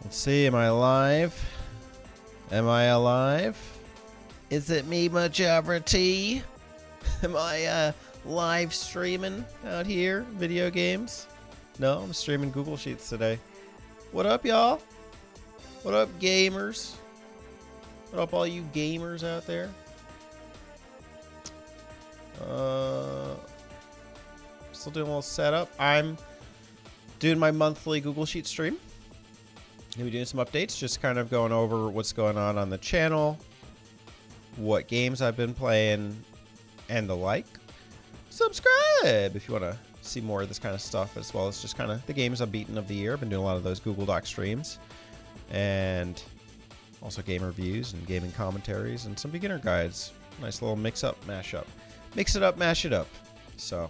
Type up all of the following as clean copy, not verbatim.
Let's see, am I alive? Am I alive? Is it me, majority? Am I live streaming out here? Video games? No, I'm streaming Google Sheets today. What up, y'all? What up, gamers? What up, all you gamers out there? Still doing a little setup. I'm doing my monthly Google Sheet stream. Gonna be doing some updates, just kind of going over what's going on the channel, what games I've been playing, and the like. Subscribe if you want to see more of this kind of stuff, as well as just kind of the games I've beaten of the year. I've been doing a lot of those Google Doc streams, and also game reviews and gaming commentaries and some beginner guides. Nice little mix-up, mash-up. Mix it up, mash it up. So,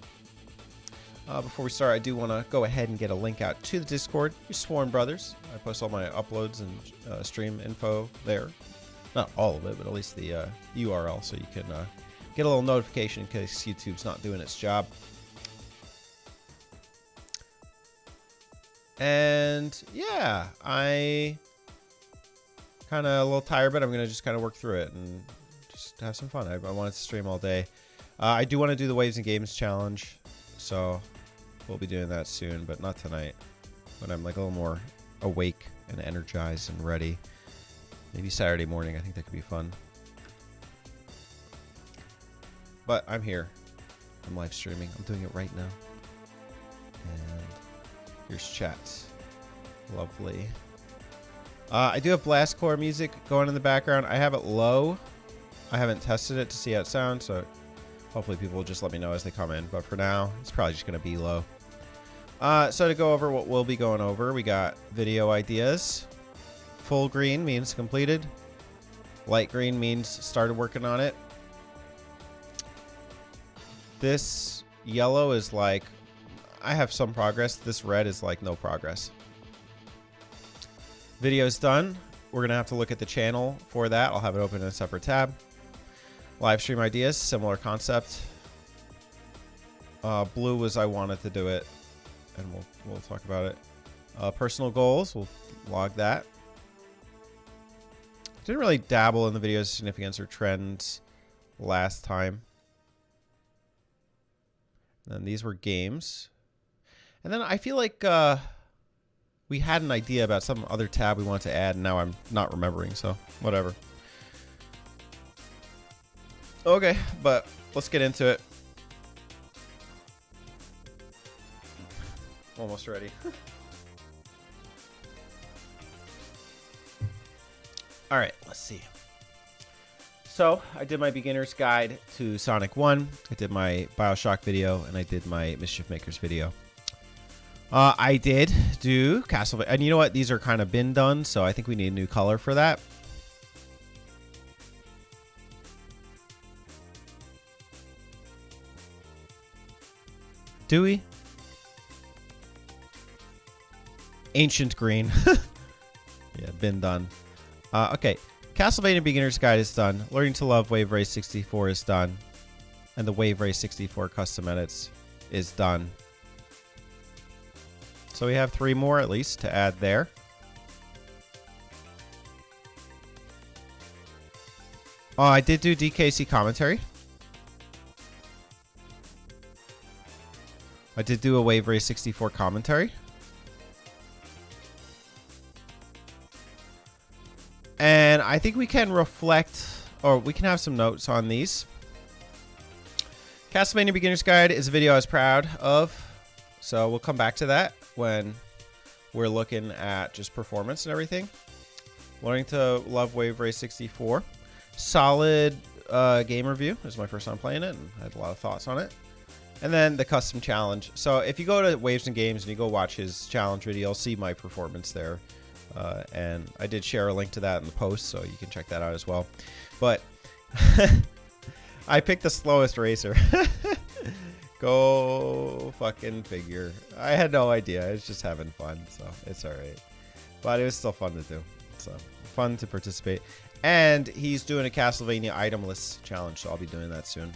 before we start, I do want to go ahead and get a link out to the Discord. Your Sworn Brothers. I post all my uploads and stream info there. Not all of it, but at least the URL, so you can get a little notification in case YouTube's not doing its job. And yeah, I kind of a little tired, but I'm going to just kind of work through it and just have some fun. I wanted to stream all day. I do want to do the Waves and Games challenge, so we'll be doing that soon, but not tonight. When I'm like a little more awake and energized and ready. Maybe Saturday morning. I think that could be fun. But I'm here. I'm live streaming. I'm doing it right now. And here's chats. Lovely. I do have Blastcore music going in the background. I have it low. I haven't tested it to see how it sounds, so hopefully people will just let me know as they come in. But for now, it's probably just going to be low. So to go over what we'll be going over, we got video ideas. Full green means completed. Light green means started working on it. This yellow is like, I have some progress. This red is like no progress. Video's done. We're going to have to look at the channel for that. I'll have it open in a separate tab. Live stream ideas, similar concept. Blue was I wanted to do it, and we'll talk about it. Personal goals, we'll log that. Didn't really dabble in the video's significance or trends last time. And these were games. And then I feel like we had an idea about some other tab we wanted to add, and now I'm not remembering, so whatever. Okay, but let's get into it. Almost ready. All right, let's see. So I did my beginner's guide to Sonic 1. I did my BioShock video, and I did my Mischief Makers video. I did do Castlevania, and you know what? These are kind of been done, so I think we need a new color for that. Do we? Ancient green. Yeah, been done. Okay, Castlevania Beginner's Guide is done. Learning to Love Wave Race 64 is done. And the Wave Race 64 custom edits is done. So we have 3 more at least to add there. Oh, I did do DKC commentary. I did do a Wave Race 64 commentary. And I think we can reflect, or we can have some notes on these. Castlevania Beginner's Guide is a video I was proud of. So we'll come back to that when we're looking at just performance and everything. Learning to Love Wave Race 64. Solid game review. This is my first time playing it, and I had a lot of thoughts on it. And then the custom challenge. So if you go to Waves and Games and you go watch his challenge video, you'll see my performance there. And I did share a link to that in the post, so you can check that out as well. But I picked the slowest racer. Go fucking figure. I had no idea. I was just having fun, so it's alright. But it was still fun to do. So fun to participate. And he's doing a Castlevania item list challenge, so I'll be doing that soon.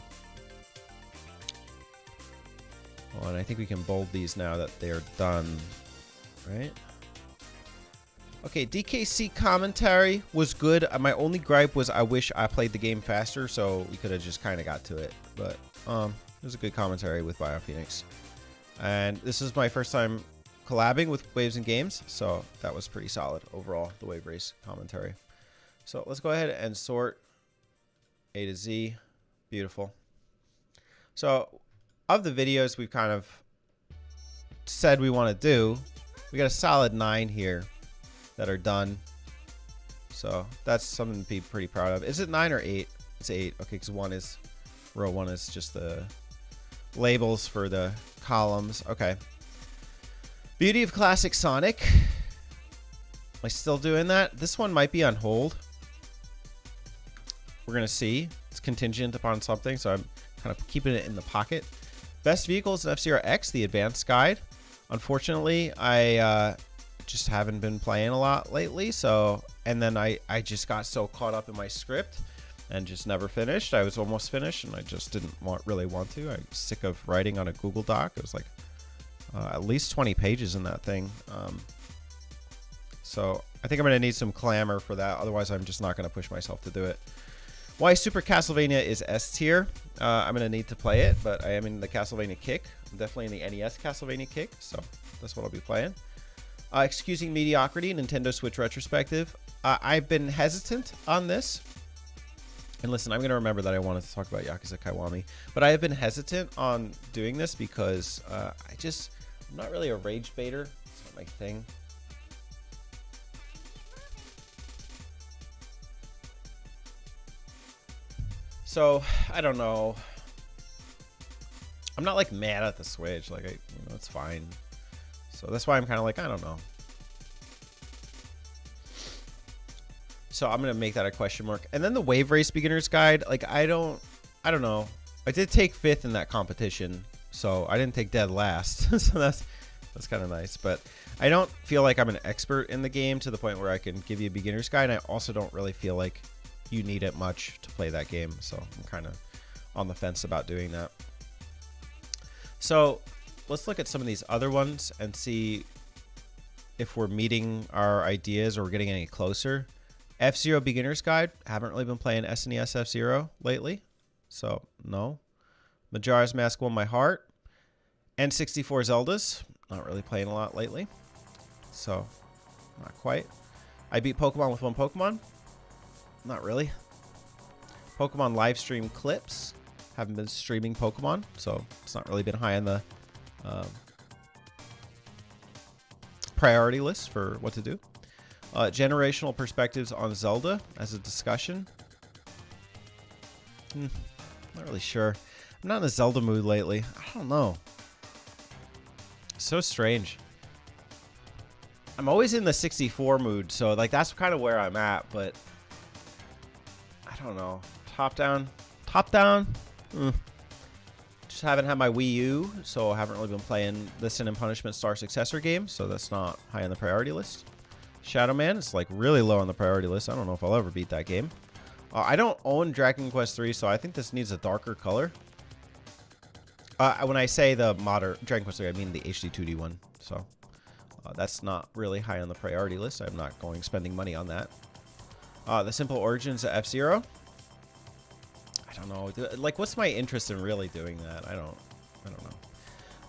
Oh, and I think we can bold these now that they're done, right? Okay, DKC commentary was good. My only gripe was I wish I played the game faster, so we could have just kind of got to it. But it was a good commentary with BioPhoenix. And this is my first time collabing with Waves and Games, so that was pretty solid overall, the Wave Race commentary. So let's go ahead and sort A to Z. Beautiful. So of the videos we've kind of said we want to do, we got a solid 9 here that are done. So that's something to be pretty proud of. Is it 9 or 8? It's 8. Okay, because row 1 is just the labels for the columns. Okay. Beauty of Classic Sonic. Am I still doing that? This one might be on hold. We're going to see. It's contingent upon something, so I'm kind of keeping it in the pocket. Best Vehicles in F-Zero X, the Advanced Guide. Unfortunately, I just haven't been playing a lot lately, so, and then I just got so caught up in my script and just never finished. I was almost finished, and I just didn't really want to. I'm sick of writing on a Google Doc. It was like at least 20 pages in that thing. So I think I'm going to need some clamor for that. Otherwise, I'm just not going to push myself to do it. Why Super Castlevania is S tier. I'm going to need to play it, but I am in the Castlevania kick. I'm definitely in the NES Castlevania kick, so that's what I'll be playing. Excusing Mediocrity, Nintendo Switch Retrospective. I've been hesitant on this. And listen, I'm going to remember that I wanted to talk about Yakuza Kiwami. But I have been hesitant on doing this because I'm not really a rage baiter. It's not my thing. So, I don't know. I'm not like mad at the Switch. Like, it's fine. So that's why I'm kind of like, I don't know. So I'm going to make that a question mark. And then the Wave Race Beginner's Guide. Like, I don't know. I did take 5th in that competition. So I didn't take dead last. So that's kind of nice. But I don't feel like I'm an expert in the game to the point where I can give you a beginner's guide. And I also don't really feel like you need it much to play that game. So I'm kind of on the fence about doing that. So let's look at some of these other ones and see if we're meeting our ideas or we're getting any closer. F-Zero Beginner's Guide. Haven't really been playing SNES F-Zero lately. So, no. Majora's Mask Won My Heart. N64 Zeldas. Not really playing a lot lately. So, not quite. I beat Pokemon with one Pokemon. Not really. Pokemon live stream clips. Haven't been streaming Pokemon, so it's not really been high on the priority list for what to do. Generational perspectives on Zelda as a discussion. Not really sure. I'm not in a Zelda mood lately. I don't know. So strange. I'm always in the 64 mood, so like that's kind of where I'm at, but I don't know. Top down. Just haven't had my Wii U, so I haven't really been playing the Sin and Punishment Star Successor game, so that's not high on the priority list. Shadow Man is like really low on the priority list. I don't know if I'll ever beat that game. I don't own Dragon Quest 3, so I think this needs a darker color. When I say the modern Dragon Quest 3, I mean the HD 2D one. So that's not really high on the priority list. I'm not spending money on that. The Simple Origins of F-Zero. I don't know. Like, what's my interest in really doing that? I don't know.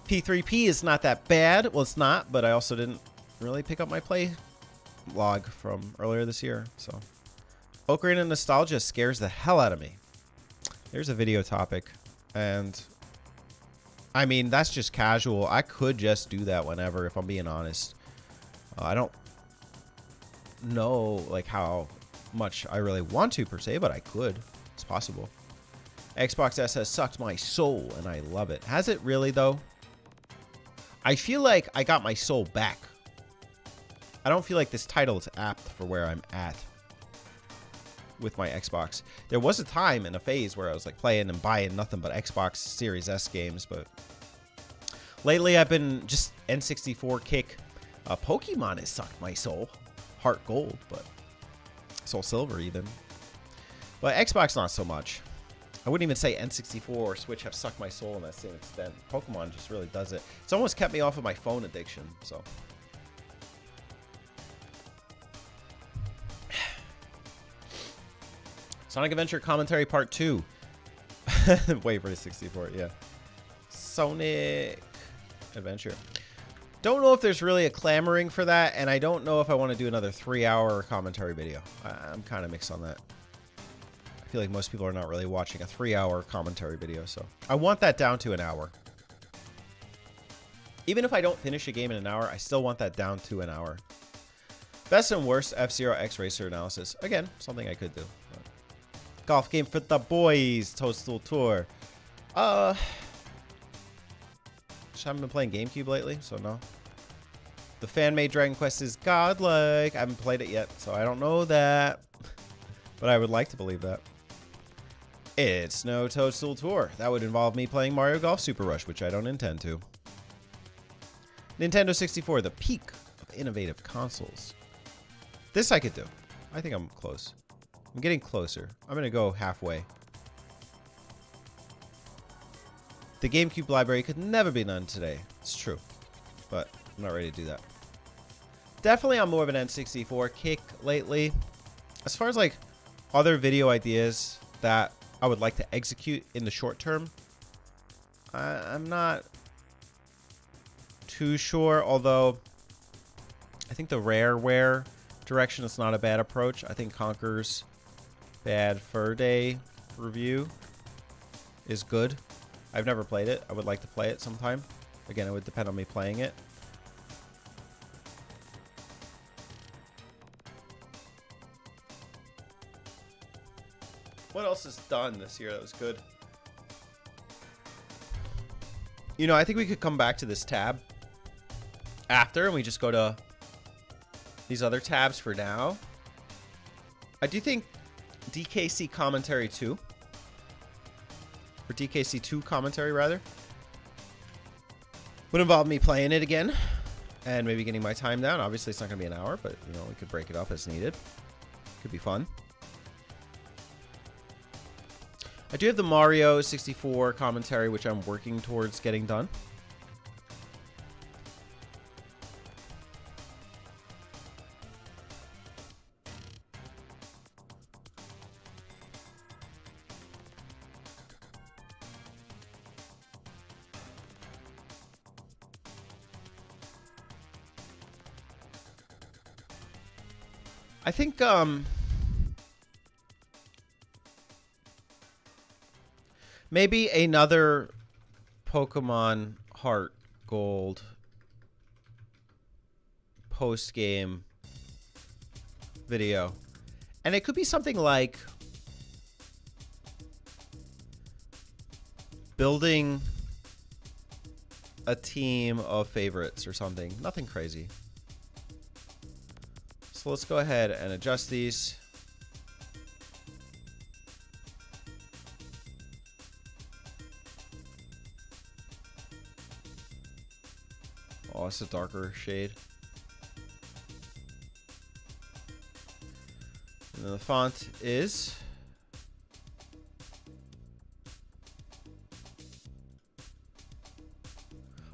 P3P is not that bad. Well, it's not, but I also didn't really pick up my play log from earlier this year. So, Ocarina of Nostalgia scares the hell out of me. There's a video topic, and I mean that's just casual. I could just do that whenever, if I'm being honest. I don't know like how much I really want to per se, but I could. It's possible. Xbox S has sucked my soul, and I love it. Has it really, though? I feel like I got my soul back. I don't feel like this title is apt for where I'm at with my Xbox. There was a time in a phase where I was like playing and buying nothing but Xbox Series S games, but lately I've been just N64 kick. Pokemon has sucked my soul. Heart Gold, but Soul Silver even. But Xbox not so much. I wouldn't even say N64 or Switch have sucked my soul in that same extent. Pokemon just really does it. It's almost kept me off of my phone addiction, so. Sonic Adventure Commentary Part 2. Wait for the 64, yeah. Sonic Adventure. Don't know if there's really a clamoring for that, and I don't know if I want to do another 3-hour commentary video. I'm kind of mixed on that. I feel like most people are not really watching a 3-hour commentary video, so I want that down to an hour. Even if I don't finish a game in an hour, I still want that down to an hour. Best and worst F-Zero X Racer analysis. Again, something I could do. Golf game for the boys. Toadstool Tour. Just haven't been playing GameCube lately, so no. The fan-made Dragon Quest is godlike. I haven't played it yet, so I don't know that. But I would like to believe that. It's no Toadstool Tour. That would involve me playing Mario Golf Super Rush, which I don't intend to. Nintendo 64, the peak of innovative consoles. This I could do. I think I'm close. I'm getting closer. I'm going to go halfway. The GameCube library could never be done today. It's true. But I'm not ready to do that. Definitely on more of an N64 kick lately. As far as like other video ideas that I would like to execute in the short term, I'm not too sure. Although I think the Rareware direction is not a bad approach. I think Conker's Bad Fur Day review is good. I've never played it. I would like to play it sometime. Again, it would depend on me playing it. What else is done this year that was good? You know, I think we could come back to this tab after, and we just go to these other tabs for now. I do think DKC Commentary 2, or DKC 2 Commentary rather, would involve me playing it again and maybe getting my time down. Obviously, it's not going to be an hour, but you know, we could break it up as needed. Could be fun. I do have the Mario 64 commentary, which I'm working towards getting done. I think maybe another Pokemon Heart Gold post-game video. And it could be something like building a team of favorites or something. Nothing crazy. So let's go ahead and adjust these. Oh, it's a darker shade. And then the font is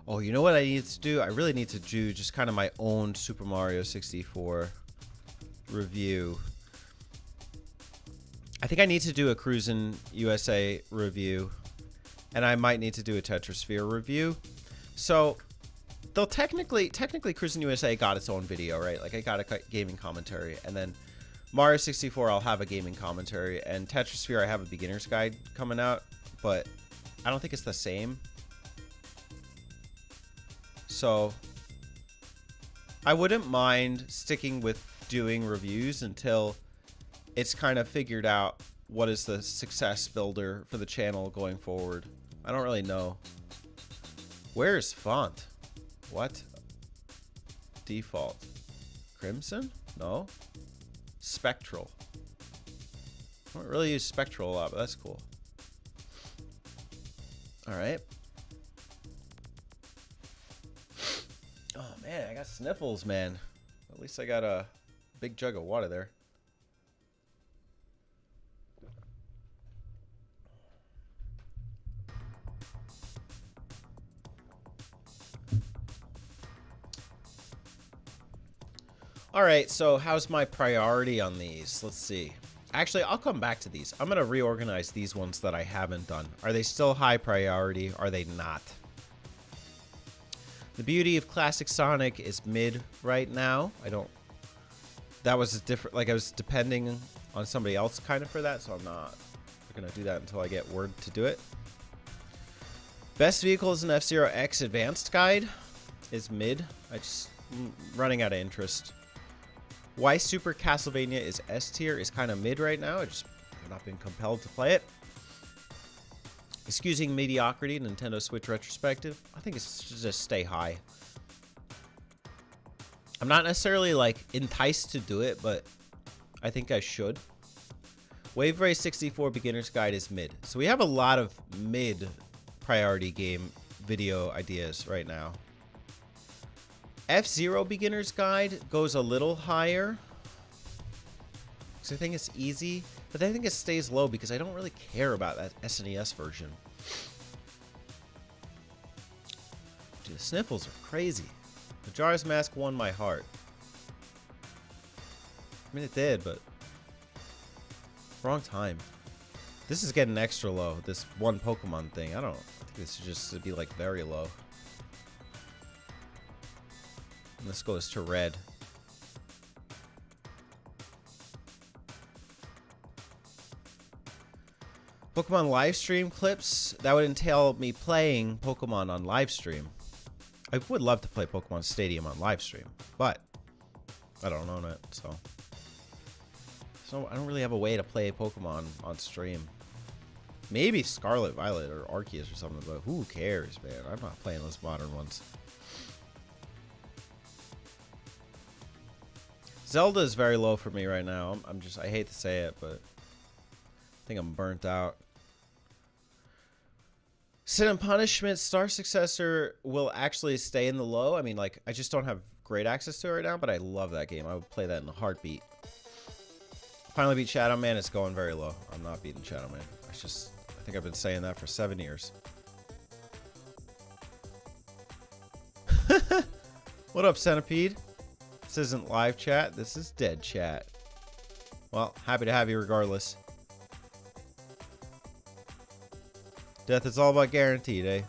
oh, you know what I need to do? I really need to do just kind of my own Super Mario 64 review. I think I need to do a Cruisin' USA review, and I might need to do a Tetrasphere review. So they'll technically Cruisin' USA got its own video, right? Like I got a gaming commentary, and then Mario 64 I'll have a gaming commentary, and Tetrasphere I have a beginner's guide coming out, but I don't think it's the same. So I wouldn't mind sticking with doing reviews until it's kind of figured out what is the success builder for the channel going forward. I don't really know. Where's font? What? Default. Crimson? No. Spectral. I don't really use Spectral a lot, but that's cool. Alright. Oh man, I got sniffles, man. At least I got a big jug of water there. All right, so how's my priority on these? Let's see. Actually, I'll come back to these. I'm going to reorganize these ones that I haven't done. Are they still high priority? Are they not? The beauty of classic Sonic is mid right now. That was a different, like I was depending on somebody else kind of for that, so I'm not going to do that until I get word to do it. Best vehicles in F-Zero X Advanced Guide is mid. I'm running out of interest. Why Super Castlevania is S tier is kind of mid right now. I've not been compelled to play it. Excusing mediocrity, Nintendo Switch retrospective. I think it's just stay high. I'm not necessarily like enticed to do it, but I think I should. Wave Race 64 Beginner's Guide is mid. So we have a lot of mid priority game video ideas right now. F-Zero Beginner's Guide goes a little higher. Because I think it's easy. But I think it stays low because I don't really care about that SNES version. Dude, the sniffles are crazy. Majora's Mask won my heart. I mean, it did, but... wrong time. This is getting extra low. This one Pokemon thing. I think this should just be like very low. And this goes to red. Pokemon live stream clips. That would entail me playing Pokemon on live stream. I would love to play Pokemon Stadium on live stream, but I don't own it, so I don't really have a way to play Pokemon on stream. Maybe Scarlet Violet or Arceus or something, but who cares, man? I'm not playing those modern ones. Zelda is very low for me right now. I hate to say it, but I think I'm burnt out. Sin and Punishment Star Successor will actually stay in the low. I mean, like, I just don't have great access to it right now, but I love that game. I would play that in a heartbeat. Finally beat Shadow Man. It's going very low. I'm not beating Shadow Man. I think I've been saying that for 7 years. What up, Centipede? This isn't live chat. This is dead chat. Well, happy to have you regardless. Death is all about guaranteed, eh?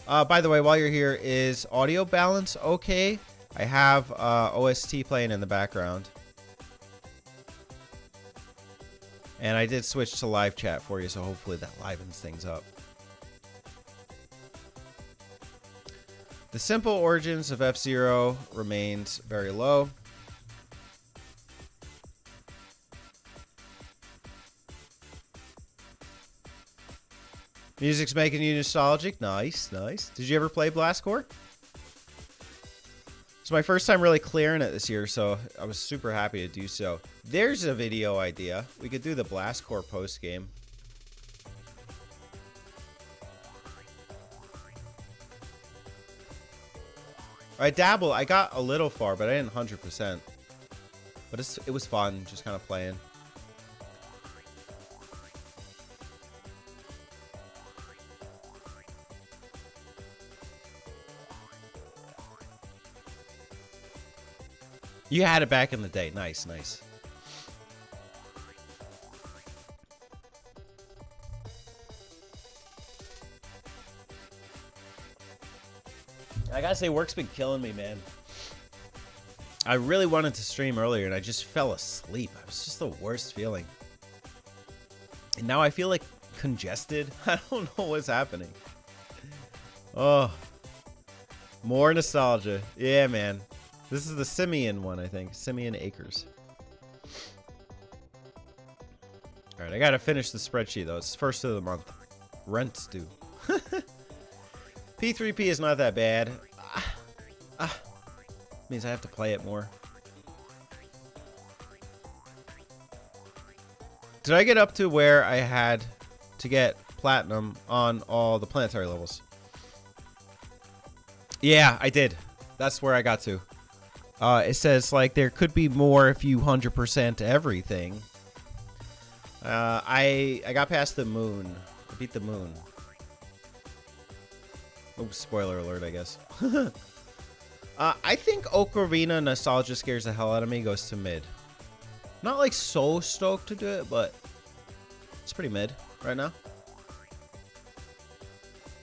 By the way, while you're here, is audio balance okay? I have OST playing in the background. And I did switch to live chat for you, so hopefully that livens things up. The simple origins of F-Zero remains very low. Music's making you nostalgic. Nice, nice. Did you ever play Blast Corps? It's my first time really clearing it this year, so I was super happy to do so. There's a video idea. We could do the Blast Corps post game. I dabbled. I got a little far, but I didn't 100%. But it was fun, just kind of playing. You had it back in the day. Nice, nice. I gotta say, work's been killing me, man. I really wanted to stream earlier, and I just fell asleep. It was just the worst feeling. And now I feel like congested. I don't know what's happening. Oh. More nostalgia. Yeah, man. This is the Simeon one, I think. Simeon Acres. Alright, I gotta finish the spreadsheet, though. It's first of the month. Rent's due. P3P is not that bad. Means I have to play it more. Did I get up to where I had to get platinum on all the planetary levels? Yeah, I did. That's where I got to. It says, like, there could be more if you 100% everything. I got past the moon. I beat the moon. Oh, spoiler alert, I guess. I think Ocarina Nostalgia scares the hell out of me, goes to mid. Not like so stoked to do it, but it's pretty mid right now.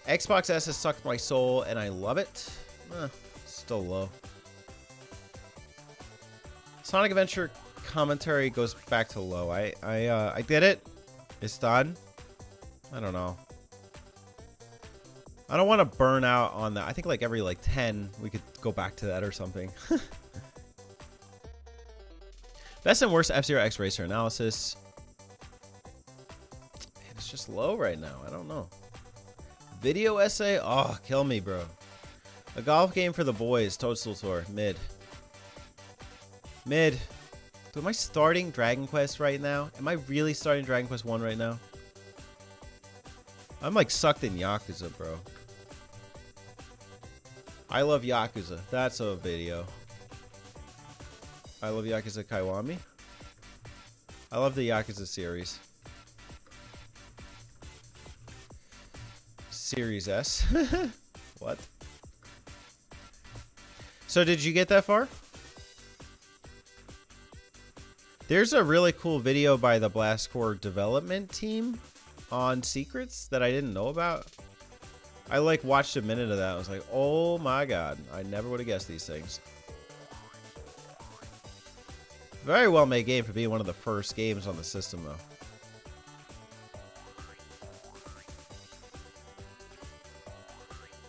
Xbox S has sucked my soul, and I love it. Still low. Sonic Adventure commentary goes back to low. I did it. It's done. I don't know. I don't want to burn out on that. I think like every like 10 we could go back to that or something. Best and worst F-Zero X Racer analysis. Man, it's just low right now. I don't know. Video essay? Oh, kill me, bro. A golf game for the boys. Toadstool Tour. Mid. Mid. Dude, am I starting Dragon Quest right now? Am I really starting Dragon Quest 1 right now? I'm like sucked in Yakuza, bro. I love Yakuza. That's a video. I love Yakuza Kiwami. I love the Yakuza series. Series S. What? So did you get that far? There's a really cool video by the Blast Corps development team on secrets that I didn't know about. I like watched a minute of that. I was like, oh my god, I never would have guessed these things. Very well made game for being one of the first games on the system though.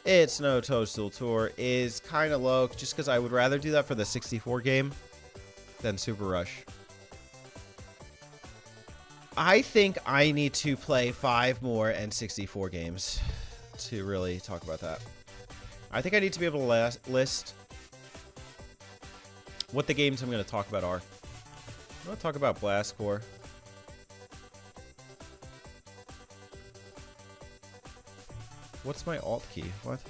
It's No Toadstool Tour is kind of low just because I would rather do that for the 64 game than Super Rush. I think I need to play 5 more N64 games to really talk about that. I think I need to be able to list what the games I'm going to talk about are. I'm going to talk about Blast Corps. What's my alt key? What?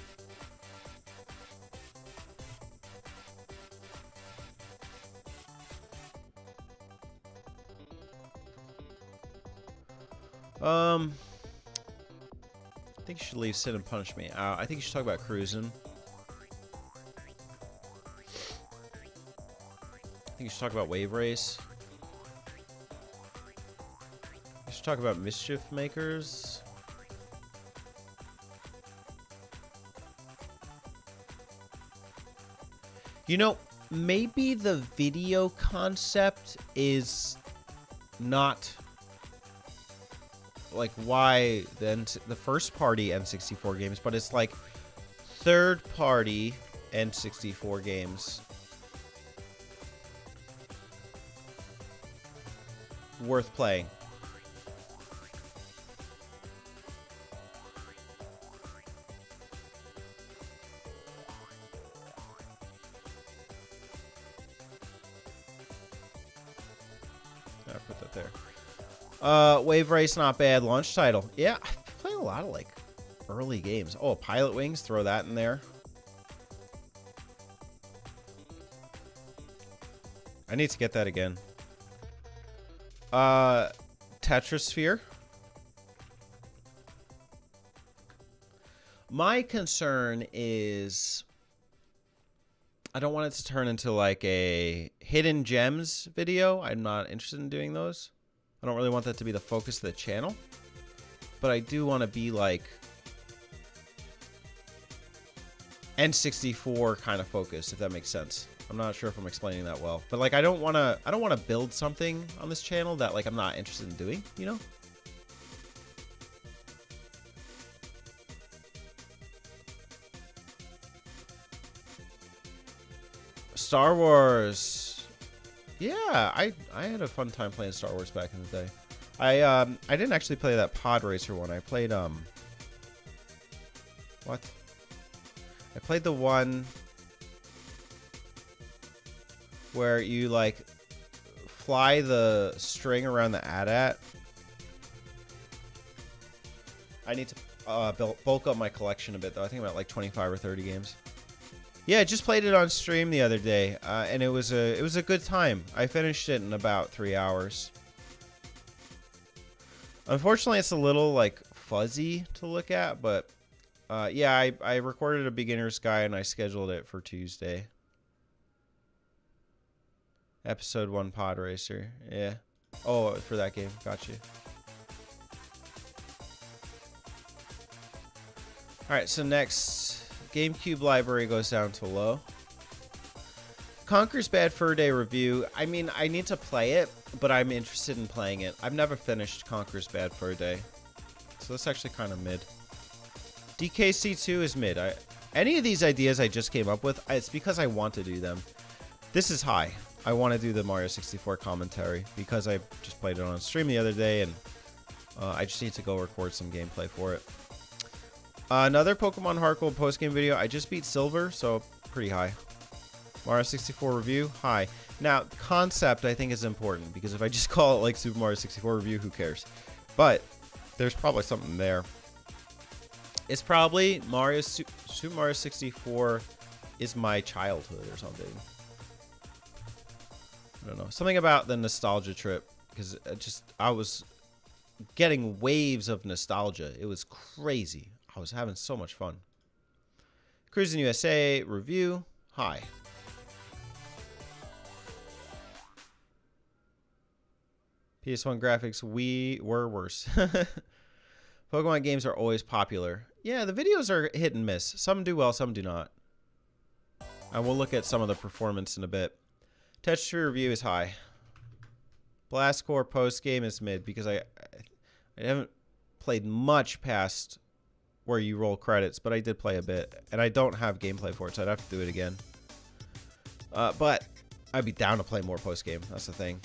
I think you should leave Sit and Punish Me out. I think you should talk about cruising. I think you should talk about Wave Race. You should talk about Mischief Makers. You know, maybe the video concept is not like why then the first party N64 games, but it's like third party N64 games worth playing. I put that there. Wave Race, not bad. Launch title. Yeah, I play a lot of like early games. Oh, Pilot Wings, throw that in there. I need to get that again. Tetrasphere. My concern is I don't want it to turn into like a hidden gems video. I'm not interested in doing those. I don't really want that to be the focus of the channel. But I do want to be like N64 kind of focused, if that makes sense. I'm not sure if I'm explaining that well. But like I don't want to build something on this channel that like I'm not interested in doing, you know? Star Wars. Yeah, I had a fun time playing Star Wars back in the day. I didn't actually play that Pod Racer one. I played what? I played the one where you like fly the string around the AT-AT. I need to bulk up my collection a bit though. I think about like 25 or 30 games. Yeah, I just played it on stream the other day, and it was a good time. I finished it in about 3 hours. Unfortunately, it's a little like fuzzy to look at, but yeah, I recorded a beginner's guide and I scheduled it for Tuesday. Episode 1 Pod Racer. Yeah. Oh, for that game. Gotcha. Alright, so next, GameCube library goes down to low. Conker's Bad Fur Day review. I mean, I need to play it, but I'm interested in playing it. I've never finished Conker's Bad Fur Day. So that's actually kind of mid. DKC2 is mid. Any of these ideas I just came up with, it's because I want to do them. This is high. I want to do the Mario 64 commentary because I just played it on stream the other day, and I just need to go record some gameplay for it. Another Pokemon Heart Gold post-game video. I just beat Silver, so pretty high. Mario 64 review, high. Now, concept I think is important, because if I just call it like Super Mario 64 review, who cares? But there's probably something there. It's probably Super Mario 64 is my childhood or something. I don't know. Something about the nostalgia trip, because I was getting waves of nostalgia. It was crazy. I was having so much fun. Cruising USA review, high. PS1 graphics, we were worse. Pokemon games are always popular. Yeah, the videos are hit and miss. Some do well, some do not. And we'll look at some of the performance in a bit. Tetris review is high. Blast Corps post game is mid, because I haven't played much past where you roll credits, but I did play a bit, and I don't have gameplay for it, so I'd have to do it again. But I'd be down to play more post game. That's the thing.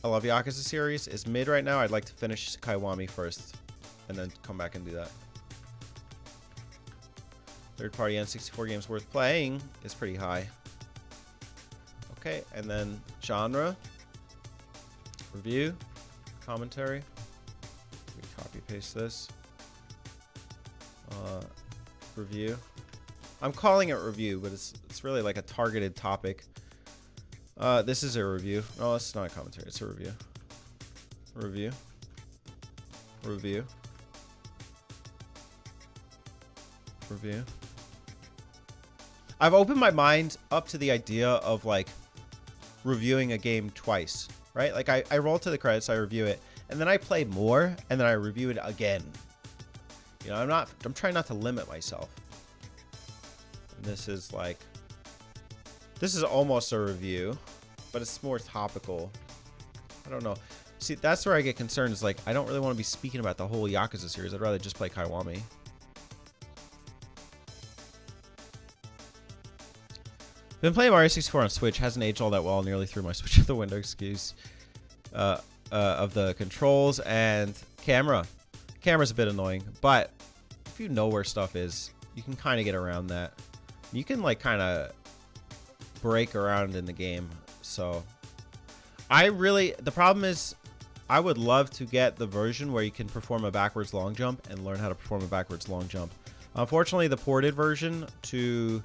I love Yakuza series. It's mid right now. I'd like to finish Kaiwami first, and then come back and do that. Third-party N64 games worth playing is pretty high. Okay, and then genre, review, commentary. We copy paste this. Review. I'm calling it review, but it's really like a targeted topic. This is a review. No, it's not a commentary. It's a review. Review. Review. Review. I've opened my mind up to the idea of like reviewing a game twice, right? Like I roll to the credits, I review it, and then I play more, and then I review it again. You know, I'm trying not to limit myself. And this is almost a review, but it's more topical. I don't know. See, that's where I get concerned, is like, I don't really want to be speaking about the whole Yakuza series. I'd rather just play Kaiwami. Been playing Mario 64 on Switch. Hasn't aged all that well. Nearly threw my Switch out the window. Excuse. Of the controls and camera. Camera's a bit annoying, but if you know where stuff is, you can kind of get around that. You can like kind of break around in the game. So the problem is, I would love to get the version where you can perform a backwards long jump and learn how to perform a backwards long jump. Unfortunately, the ported version to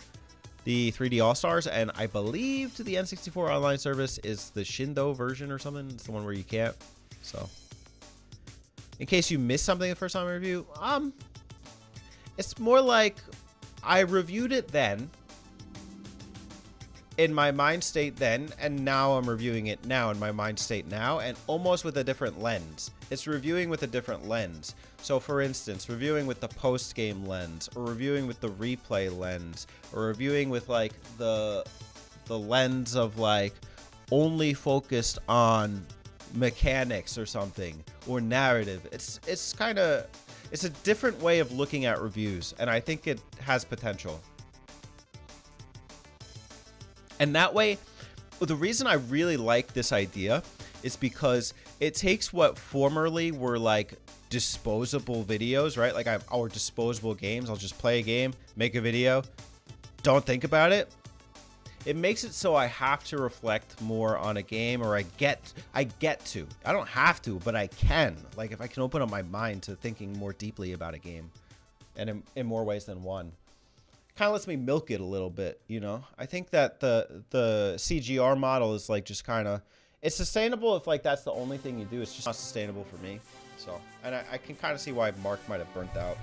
the 3D All-Stars, and I believe to the N64 online service, is the Shindo version or something. It's the one where you can't. So in case you missed something the first time I review, it's more like I reviewed it then, in my mind state then, and now I'm reviewing it now in my mind state now, and almost with a different lens. It's reviewing with a different lens. So for instance, reviewing with the post-game lens, or reviewing with the replay lens, or reviewing with like the lens of like only focused on mechanics or something, or narrative. It's a different way of looking at reviews, and I think it has potential. And that way, the reason I really like this idea is because it takes what formerly were like disposable videos, right? Like our disposable games. I'll just play a game, make a video, don't think about it. It makes it so I have to reflect more on a game, or I get to. I don't have to, but I can. Like if I can open up my mind to thinking more deeply about a game, and in more ways than one. Kind of lets me milk it a little bit, you know. I think that the CGR model is like just kind of, it's sustainable if like that's the only thing you do. It's just not sustainable for me. So, and I can kind of see why Mark might have burnt out.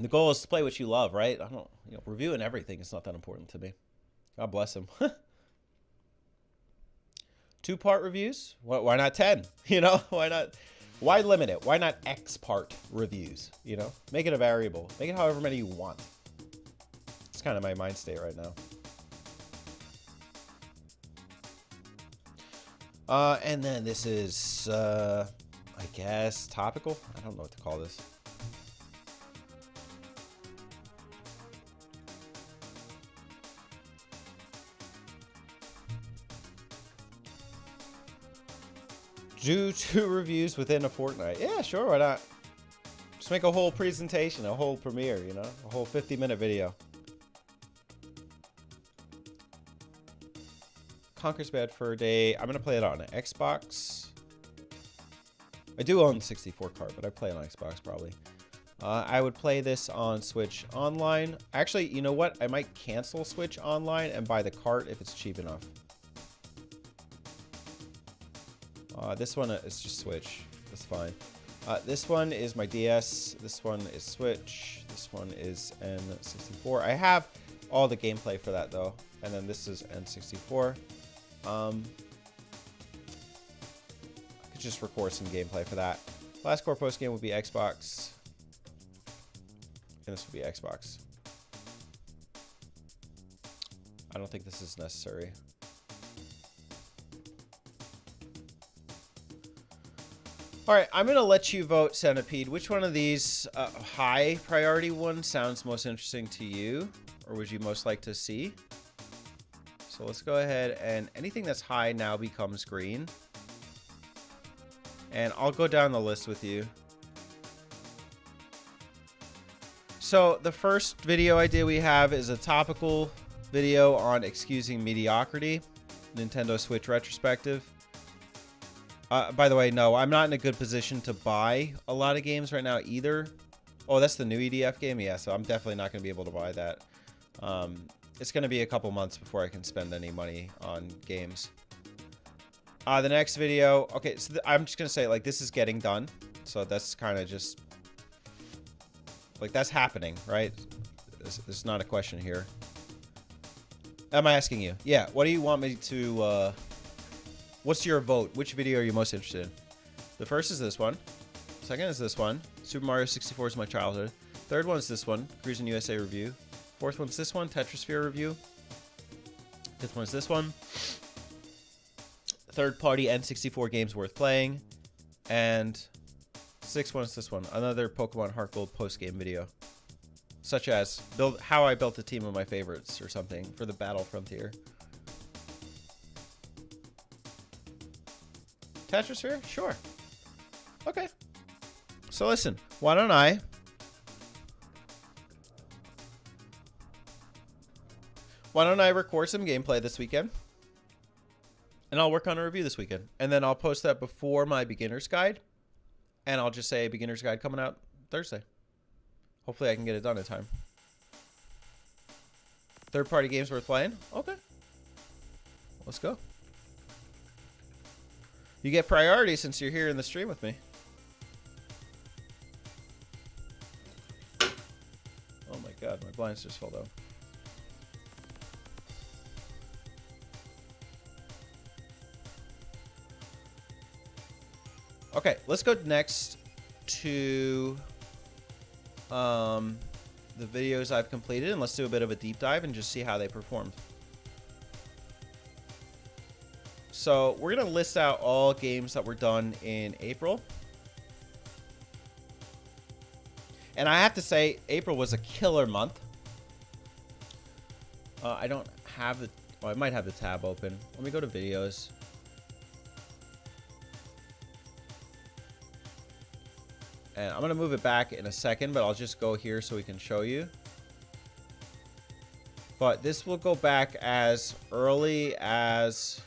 The goal is to play what you love, right? I don't, reviewing everything is not that important to me. God bless him. 2-part reviews? Why not 10? Why not? Why limit it? Why not X-part reviews? Make it a variable. Make it however many you want. It's kind of my mind state right now. And then this is, I guess, topical. I don't know what to call this. Do 2 reviews within a fortnight. Yeah, sure, why not? Just make a whole presentation, a whole premiere, a whole 50-minute video. Conker's Bad Fur Day. I'm going to play it on an Xbox. I do own the 64 cart, but I play it on Xbox probably. I would play this on Switch Online. Actually, you know what? I might cancel Switch Online and buy the cart if it's cheap enough. This one is just Switch. That's fine. This one is my DS. This one is Switch. This one is N64. I have all the gameplay for that though. And then this is N64. I could just record some gameplay for that. Last core post game would be Xbox. And this would be Xbox. I don't think this is necessary. All right, I'm going to let you vote, Centipede. Which one of these high priority ones sounds most interesting to you, or would you most like to see? So let's go ahead, and anything that's high now becomes green. And I'll go down the list with you. So the first video idea we have is a topical video on excusing mediocrity, Nintendo Switch retrospective. By the way, no, I'm not in a good position to buy a lot of games right now either. Oh, that's the new EDF game? Yeah, so I'm definitely not going to be able to buy that. It's going to be a couple months before I can spend any money on games. The next video, okay, so I'm just going to say, like, this is getting done. So that's kind of just, like, that's happening, right? There's not a question here. Am I asking you? Yeah, what do you want me to... What's your vote? Which video are you most interested in? The first is this one. Second is this one. Super Mario 64 is my childhood. Third one is this one. Cruis'n USA review. Fourth one's this one. Tetrasphere review. Fifth one is this one. Third party N64 games worth playing. And sixth one is this one. Another Pokemon Heart Gold post-game video. Such as how I built a team of my favorites or something for the Battle Frontier. Tetrasphere? Sure. Okay. So listen, why don't I record some gameplay this weekend? And I'll work on a review this weekend. And then I'll post that before my beginner's guide. And I'll just say beginner's guide coming out Thursday. Hopefully I can get it done in time. Third-party games worth playing? Okay. Let's go. You get priority since you're here in the stream with me. Oh my god, my blinds just fell down. Okay, let's go next to the videos I've completed, and let's do a bit of a deep dive and just see how they performed. So we're going to list out all games that were done in April. And I have to say, April was a killer month. I don't have the... Well, I might have the tab open. Let me go to videos. And I'm going to move it back in a second, but I'll just go here so we can show you. But this will go back as early as...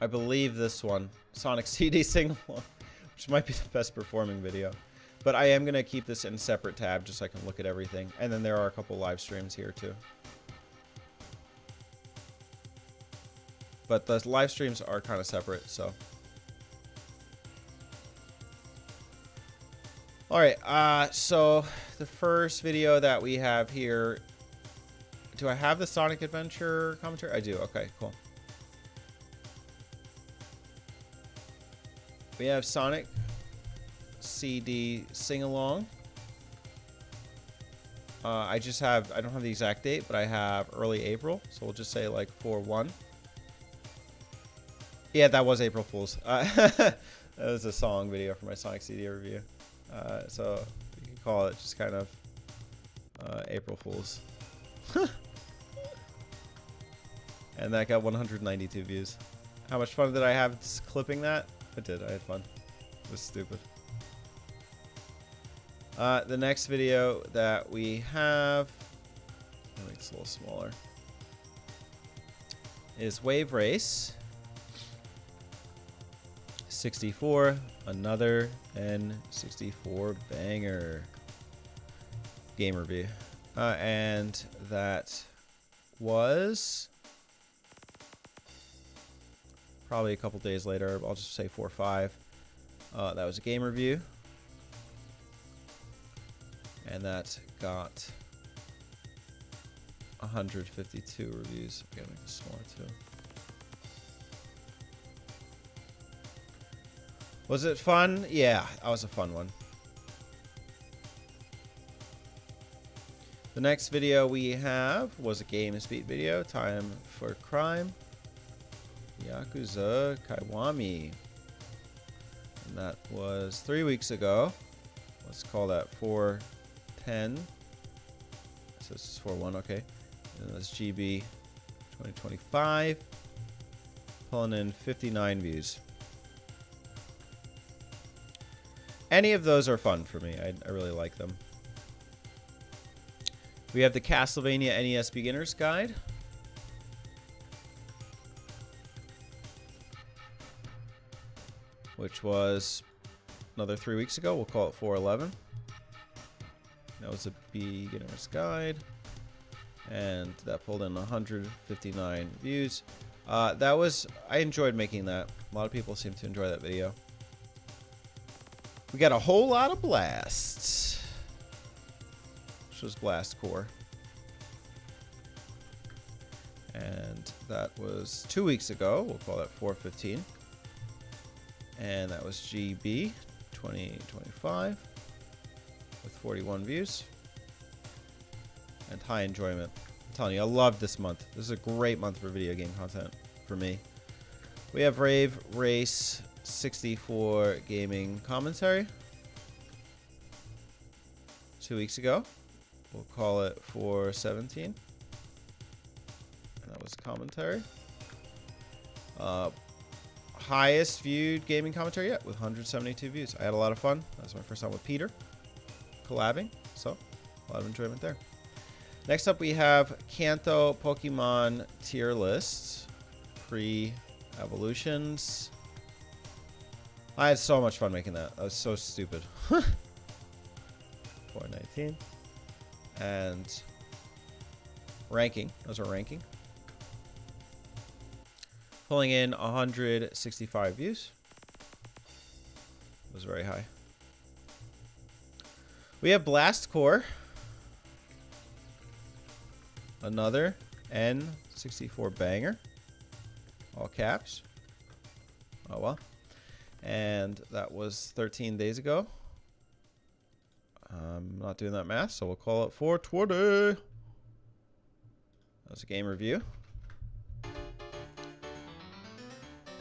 I believe this one, Sonic CD Sing-Along, which might be the best performing video. But I am going to keep this in a separate tab just so I can look at everything. And then there are a couple live streams here too. But the live streams are kind of separate, so. All right, so the first video that we have here, do I have the Sonic Adventure commentary? I do. Okay, cool. We have Sonic CD sing-along. I don't have the exact date, but I have early April, so we'll just say like 4/1. Yeah, that was April Fool's. That was a song video for my Sonic CD review. So you can call it just kind of April Fool's. And that got 192 views. How much fun did I have clipping that? I did. I had fun. It was stupid. The next video that we have, I think it's a little smaller, is Wave Race 64, another N64 banger game review. And that was probably a couple days later. I'll just say 4 or 5. That was a game review. And that got 152 reviews. I gotta make it smaller too. Was it fun? Yeah, that was a fun one. The next video we have was a Game Speed video, Time for Crime, Yakuza Kiwami. And that was 3 weeks ago. Let's call that 4/10. So this is 4/1, okay. And that's GB 2025. Pulling in 59 views. Any of those are fun for me. I really like them. We have the Castlevania NES Beginner's Guide. Which was another 3 weeks ago. We'll call it 4/11. That was a beginner's guide. And that pulled in 159 views. I enjoyed making that. A lot of people seem to enjoy that video. We got a whole lot of blasts. Which was Blast Core. And that was 2 weeks ago. We'll call that 4/15. And that was GB 2025 with 41 views and high enjoyment. I'm telling you, I love this month. This is a great month for video game content for me. We have Rave Race 64 gaming commentary 2 weeks ago. We'll call it 4/17. And that was commentary. Highest viewed gaming commentary yet with 172 views. I had a lot of fun. That was my first time with Peter collabing, so a lot of enjoyment there. Next up we have Kanto Pokemon tier list pre-evolutions. I had so much fun making that. That was so stupid. 419 and ranking. Those are ranking. Pulling in 165 views. It was very high. We have Blast Core. Another N64 banger. All caps. Oh well. And that was 13 days ago. I'm not doing that math, so we'll call it 420. That was a game review.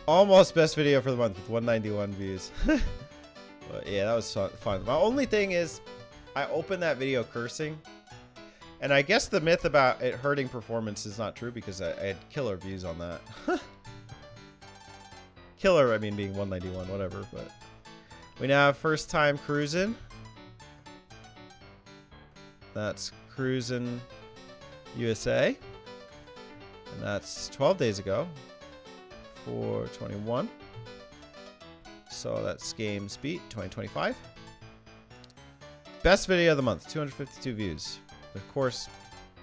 Almost best video for the month with 191 views. But yeah, that was fun. My only thing is, I opened that video cursing. And I guess the myth about it hurting performance is not true because I had killer views on that. Killer, I mean being 191, whatever. But we now have First Time Cruisin'. That's Cruisin' USA. And that's 12 days ago. 4/21. So that's Game Speed 2025. Best video of the month, 252 views. Of course,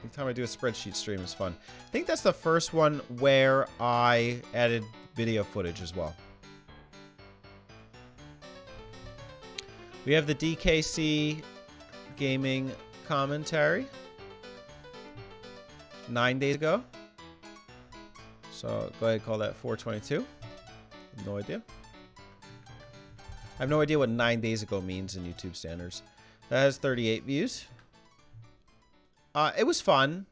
anytime I do a spreadsheet stream is fun. I think that's the first one where I added video footage as well. We have the DKC gaming commentary 9 days ago. So go ahead and call that 422. No idea. I have no idea what 9 days ago means in YouTube standards. That has 38 views. It was fun.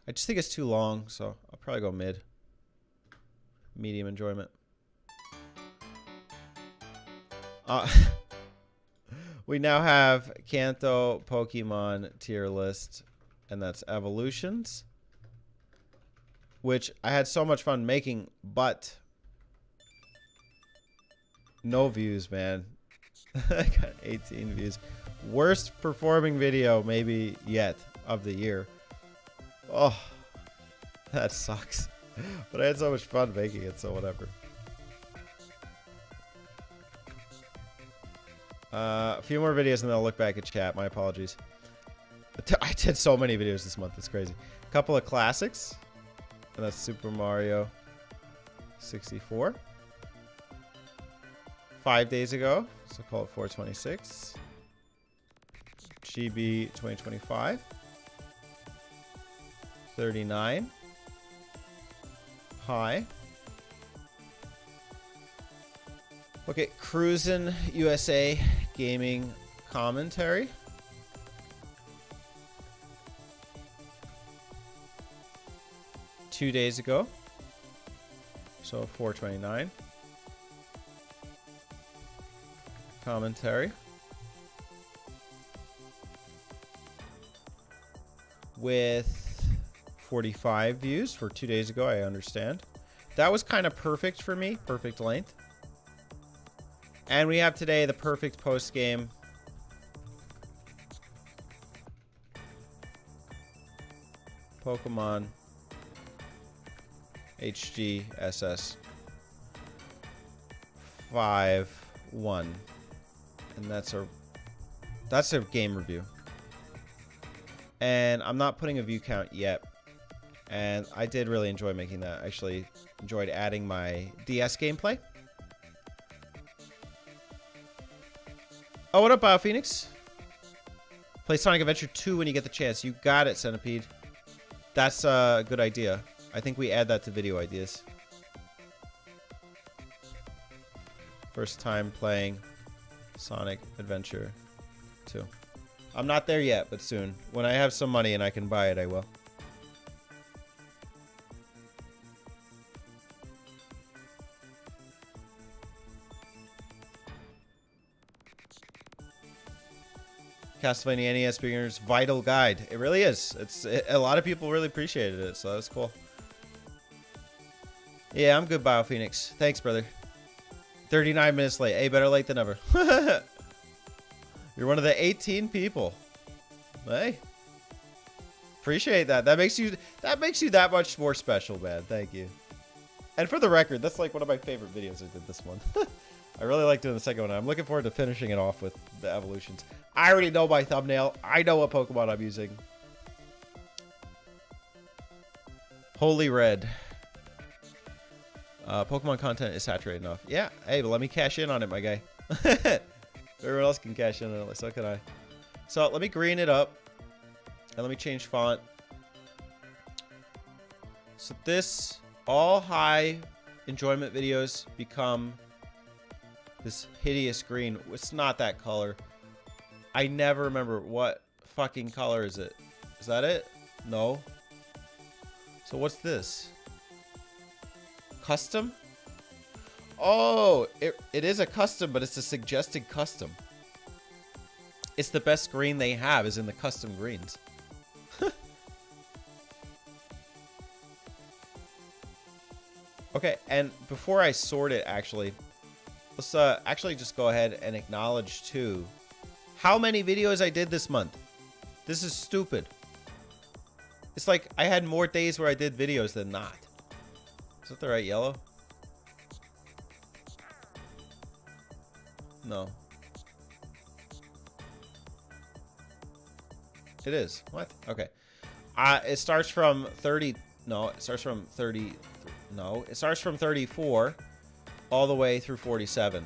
I just think it's too long, so I'll probably go mid. Medium enjoyment. We now have Kanto Pokemon tier list, and that's evolutions, which I had so much fun making, but no views, man. I got 18 views. Worst performing video maybe yet of the year. Oh, that sucks. But I had so much fun making it, so whatever. A few more videos and then I'll look back at chat. My apologies. I did so many videos this month. It's crazy. A couple of classics. And that's Super Mario 64. 5 days ago. So call it 426. GB 2025. 39. Hi. Okay, Cruisin' USA gaming commentary. Two days ago. So 429. Commentary. With 45 views for 2 days ago, I understand. That was kind of perfect for me. Perfect length. And we have today the perfect post game. Pokemon HG SS 5-1. And that's a game review. And I'm not putting a view count yet. And I did really enjoy making that. I actually enjoyed adding my DS gameplay. Oh, what up, BioPhoenix? Play Sonic Adventure 2 when you get the chance. You got it, Centipede. That's a good idea. I think we add that to video ideas. First time playing Sonic Adventure 2. I'm not there yet, but soon. When I have some money and I can buy it, I will. Castlevania NES Beginner's Vital Guide. It really is. A lot of people really appreciated it, so that's cool. Yeah, I'm good, BioPhoenix. Thanks, brother. 39 minutes late. Hey, better late than never. You're one of the 18 people. Hey. Appreciate that. That makes you that much more special, man. Thank you. And for the record, that's like one of my favorite videos I did this month. I really like doing the second one. I'm looking forward to finishing it off with the evolutions. I already know my thumbnail. I know what Pokemon I'm using. Holy Red. Pokemon content is saturated enough. Yeah. Hey, but let me cash in on it, my guy. Everyone else can cash in on it. So can I. So let me green it up. And let me change font. So this, all high enjoyment videos become this hideous green. It's not that color. I never remember what fucking color is it. Is that it? No. So what's this? Custom? Oh, it is a custom, but it's a suggested custom. It's the best green they have is in the custom greens. Okay, and before I sort it, actually, let's actually just go ahead and acknowledge, too, how many videos I did this month. This is stupid. It's like I had more days where I did videos than not. Is that the right yellow? No. It is. What? Okay. It starts from 30. No, it starts from 30. No, it starts from 34 all the way through 47.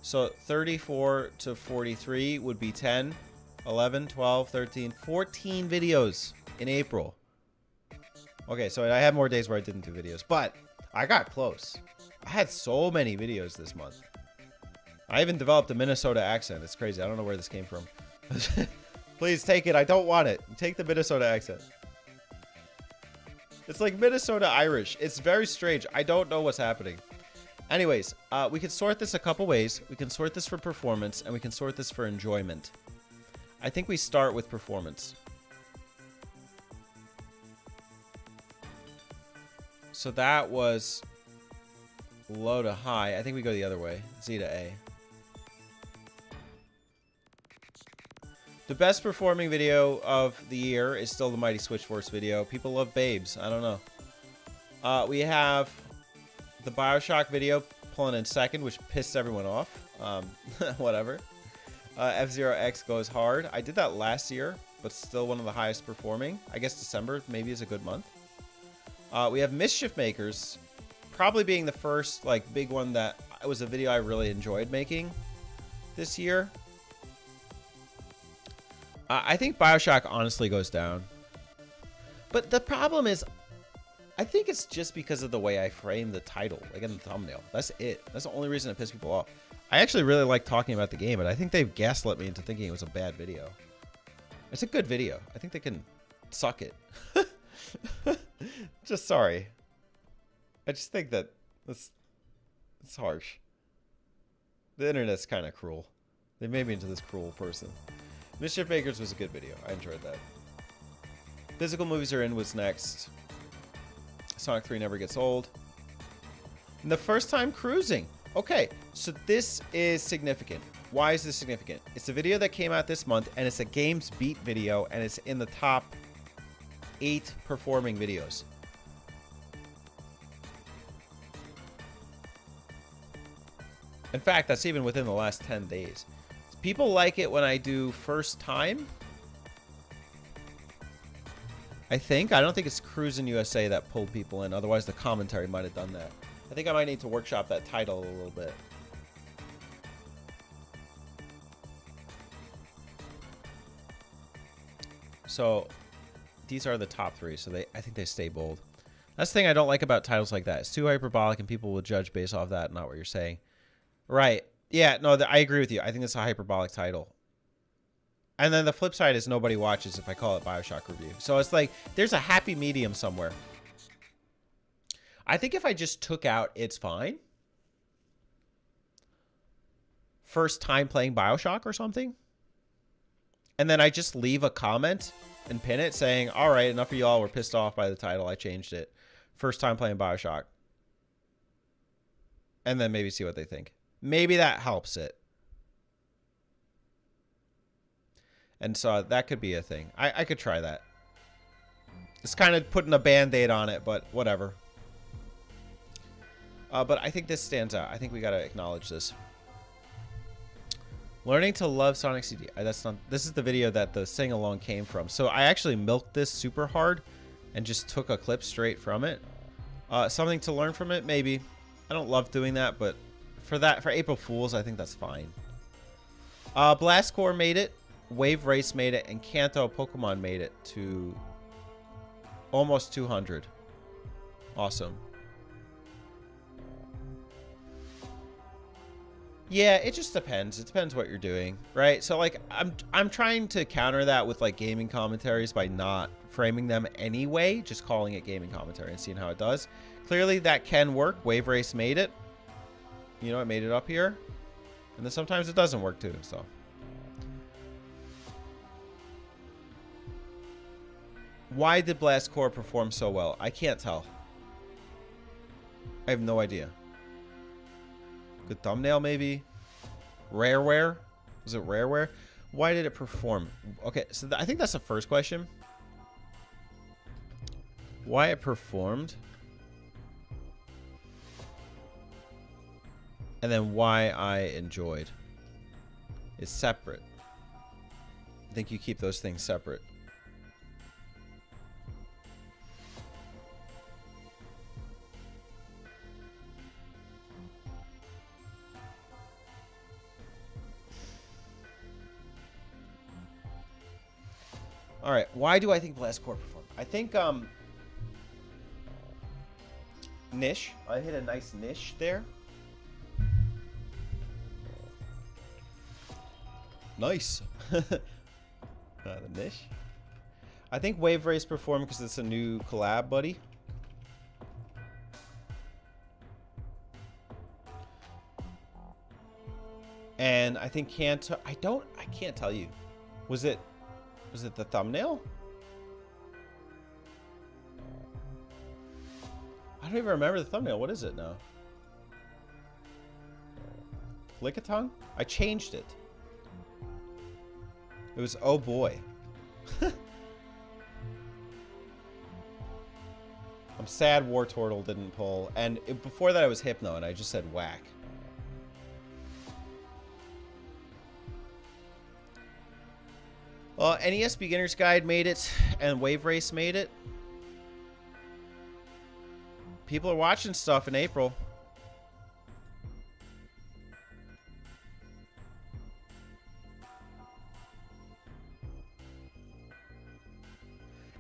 So 34 to 43 would be 10, 11, 12, 13, 14 videos in April. Okay, so I had more days where I didn't do videos, but I got close. I had so many videos this month. I even developed a Minnesota accent. It's crazy. I don't know where this came from. Please take it. I don't want it. Take the Minnesota accent. It's like Minnesota Irish. It's very strange. I don't know what's happening. Anyways, we can sort this a couple ways. We can sort this for performance, and we can sort this for enjoyment. I think we start with performance. So that was low to high. I think we go the other way. Z to A. The best performing video of the year is still the Mighty Switch Force video. People love babes. I don't know. We have the Bioshock video pulling in second, which pissed everyone off. Whatever. F-Zero X goes hard. I did that last year, but still one of the highest performing. I guess December maybe is a good month. We have Mischief Makers, probably being the first like big one that was a video I really enjoyed making this year. I think Bioshock honestly goes down. But the problem is, I think it's just because of the way I frame the title, like in the thumbnail. That's it. That's the only reason it pissed people off. I actually really like talking about the game, but I think they've gaslit me into thinking it was a bad video. It's a good video. I think they can suck it. Just sorry. I just think that it's harsh. The internet's kind of cruel. They made me into this cruel person. Mischief Makers was a good video. I enjoyed that. Physical Movies Are In was next. Sonic 3 Never Gets Old. And the first time cruising. Okay, so this is significant. Why is this significant? It's a video that came out this month, and it's a Games Beat video, and it's in the top 8 performing videos. In fact, that's even within the last 10 days. People like it when I do first time. I don't think it's Cruisin' USA that pulled people in. Otherwise, the commentary might have done that. I think I might need to workshop that title a little bit. So these are the top 3. So I think they stay bold. That's the thing I don't like about titles like that. It's too hyperbolic, and people will judge based off that, not what you're saying. Right. Yeah, no, I agree with you. I think it's a hyperbolic title. And then the flip side is nobody watches if I call it Bioshock Review. So it's like there's a happy medium somewhere. I think if I just took out It's Fine, first time playing Bioshock or something, and then I just leave a comment and pin it saying, all right, enough of y'all were pissed off by the title. I changed it. First time playing Bioshock. And then maybe see what they think. Maybe that helps it. And so that could be a thing. I could try that. It's kind of putting a band-aid on it, but whatever. But I think this stands out. I think we got to acknowledge this. Learning to love Sonic CD. This is the video that the sing-along came from. So I actually milked this super hard and just took a clip straight from it. Something to learn from it, maybe. I don't love doing that, but for April Fools, I think that's fine. Blast Corps made it. Wave Race made it, and Kanto Pokemon made it to almost 200. Awesome. Yeah, it just depends. It depends what you're doing, right? So like I'm trying to counter that with like gaming commentaries by not framing them anyway, just calling it gaming commentary and seeing how it does. Clearly that can work. Wave Race made it. You know, it made it up here. And then sometimes it doesn't work too, so. Why did Blast Corps perform so well? I can't tell. I have no idea. Good thumbnail, maybe? Rareware? Was it Rareware? Why did it perform? Okay, so I think that's the first question. Why it performed. And then why I enjoyed. Is separate. I think you keep those things separate. All right. Why do I think Blast Core performed? I think niche. I hit a nice niche there. Nice. The niche. I think Wave Race performed because it's a new collab, buddy. And I think Kanto. I can't tell you. Was it the thumbnail? I don't even remember the thumbnail. What is it now? Flickatongue? I changed it. It was oh boy. I'm sad War Turtle didn't pull. And before that, it was Hypno, and I just said whack. NES Beginner's Guide made it, and Wave Race made it. People are watching stuff in April.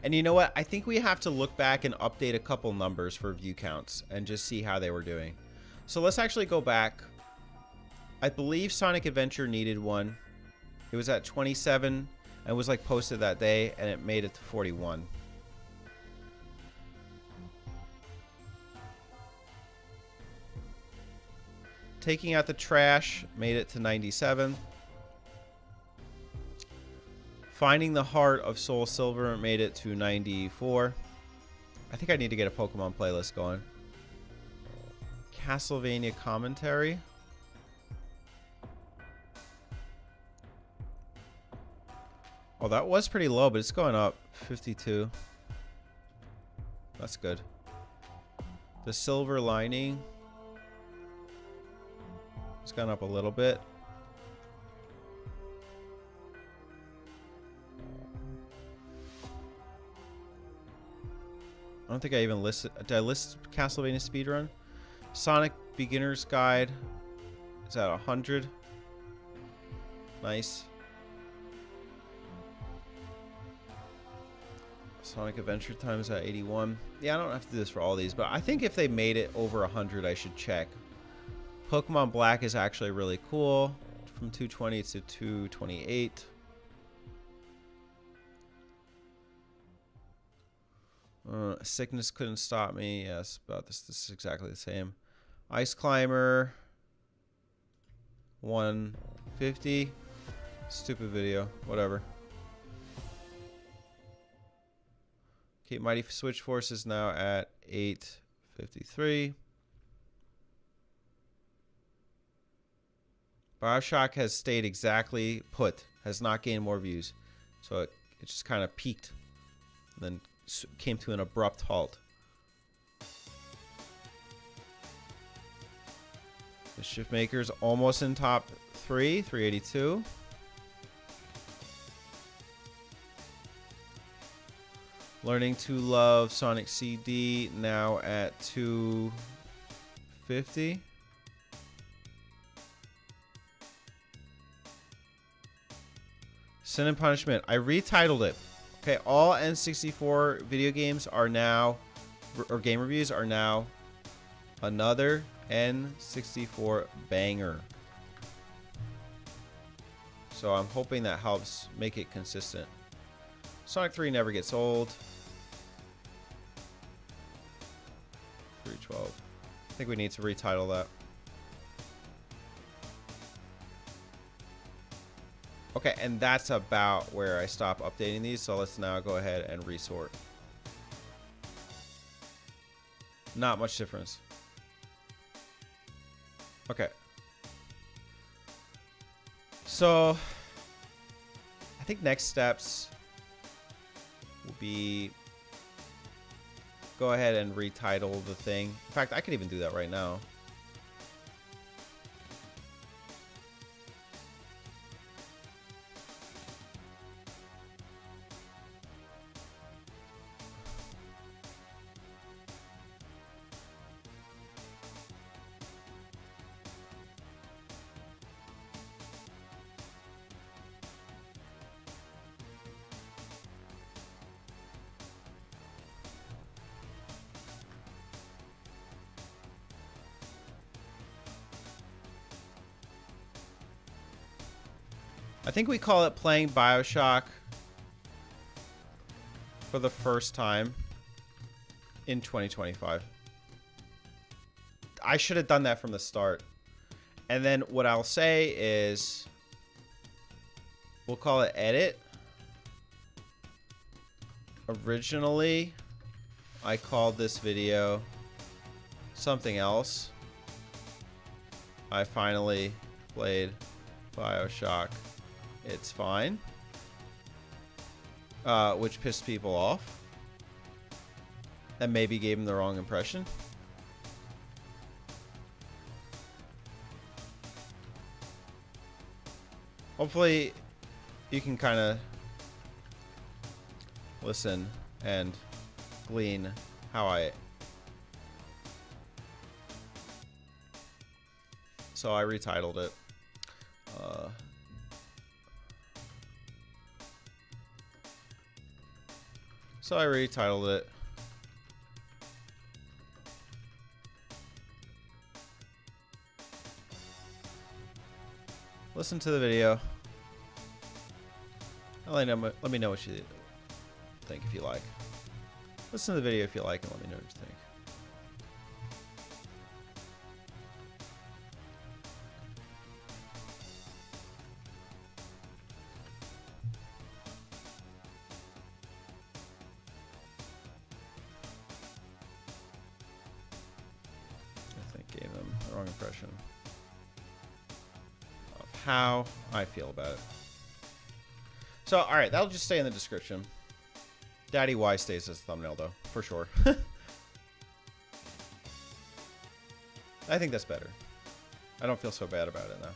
And you know what? I think we have to look back and update a couple numbers for view counts and just see how they were doing. So let's actually go back. I believe Sonic Adventure needed one. It was at 27 and was like posted that day, and it made it to 41. Taking Out the Trash made it to 97. Finding the Heart of Soul Silver made it to 94. I think I need to get a Pokemon playlist going. Castlevania Commentary. Oh, that was pretty low, but it's going up. 52. That's good. The Silver Lining. It's gone up a little bit. I don't think I even listed. Did I list Castlevania Speedrun? Sonic Beginner's Guide is at 100. Nice. Sonic Adventure Time is at 81. Yeah, I don't have to do this for all these, but I think if they made it over 100, I should check. Pokemon Black is actually really cool. From 220 to 228. Sickness Couldn't Stop Me. Yes, about this. This is exactly the same. Ice Climber. 150. Stupid video. Whatever. Okay, Mighty Switch Force is now at 853. Bioshock has stayed exactly put. Has not gained more views. So it just kind of peaked. And then came to an abrupt halt. Mischief Maker's almost in top 3, 382. Learning to Love Sonic CD now at 250. Sin and Punishment. I retitled it. Okay, all N64 video games are now, or game reviews are now, another N64 banger. So I'm hoping that helps make it consistent. Sonic 3 never gets old. 312. I think we need to retitle that. Okay, and that's about where I stop updating these, so let's now go ahead and resort. Not much difference. Okay. So, I think next steps will be go ahead and retitle the thing. In fact, I could even do that right now. I think we call it playing BioShock for the first time in 2025. I should have done that from the start. And then what I'll say is we'll call it edit. Originally, I called this video something else. I finally played BioShock. It's fine. Which pissed people off. And maybe gave them the wrong impression. Hopefully, you can kind of listen and glean how I... So I retitled it. So I retitled it. Listen to the video. Let me know what you think if you like. Listen to the video if you like and let me know what you think. I think gave them the wrong impression of how I feel about it. So, alright, that'll just stay in the description. Daddy Y stays as thumbnail, though, for sure. I think that's better. I don't feel so bad about it now.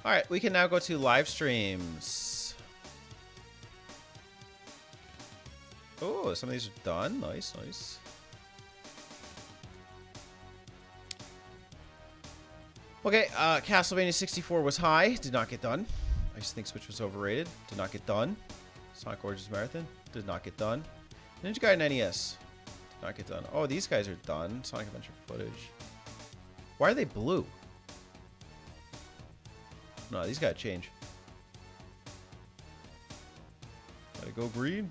Alright, we can now go to live streams. Oh, some of these are done. Nice, nice. Okay, Castlevania 64 was high. Did not get done. I just think Switch was overrated. Did not get done. Sonic Origins Marathon. Did not get done. Ninja Gaiden NES. Did not get done. Oh, these guys are done. Sonic Adventure footage. Why are they blue? No, these gotta change. Gotta go green.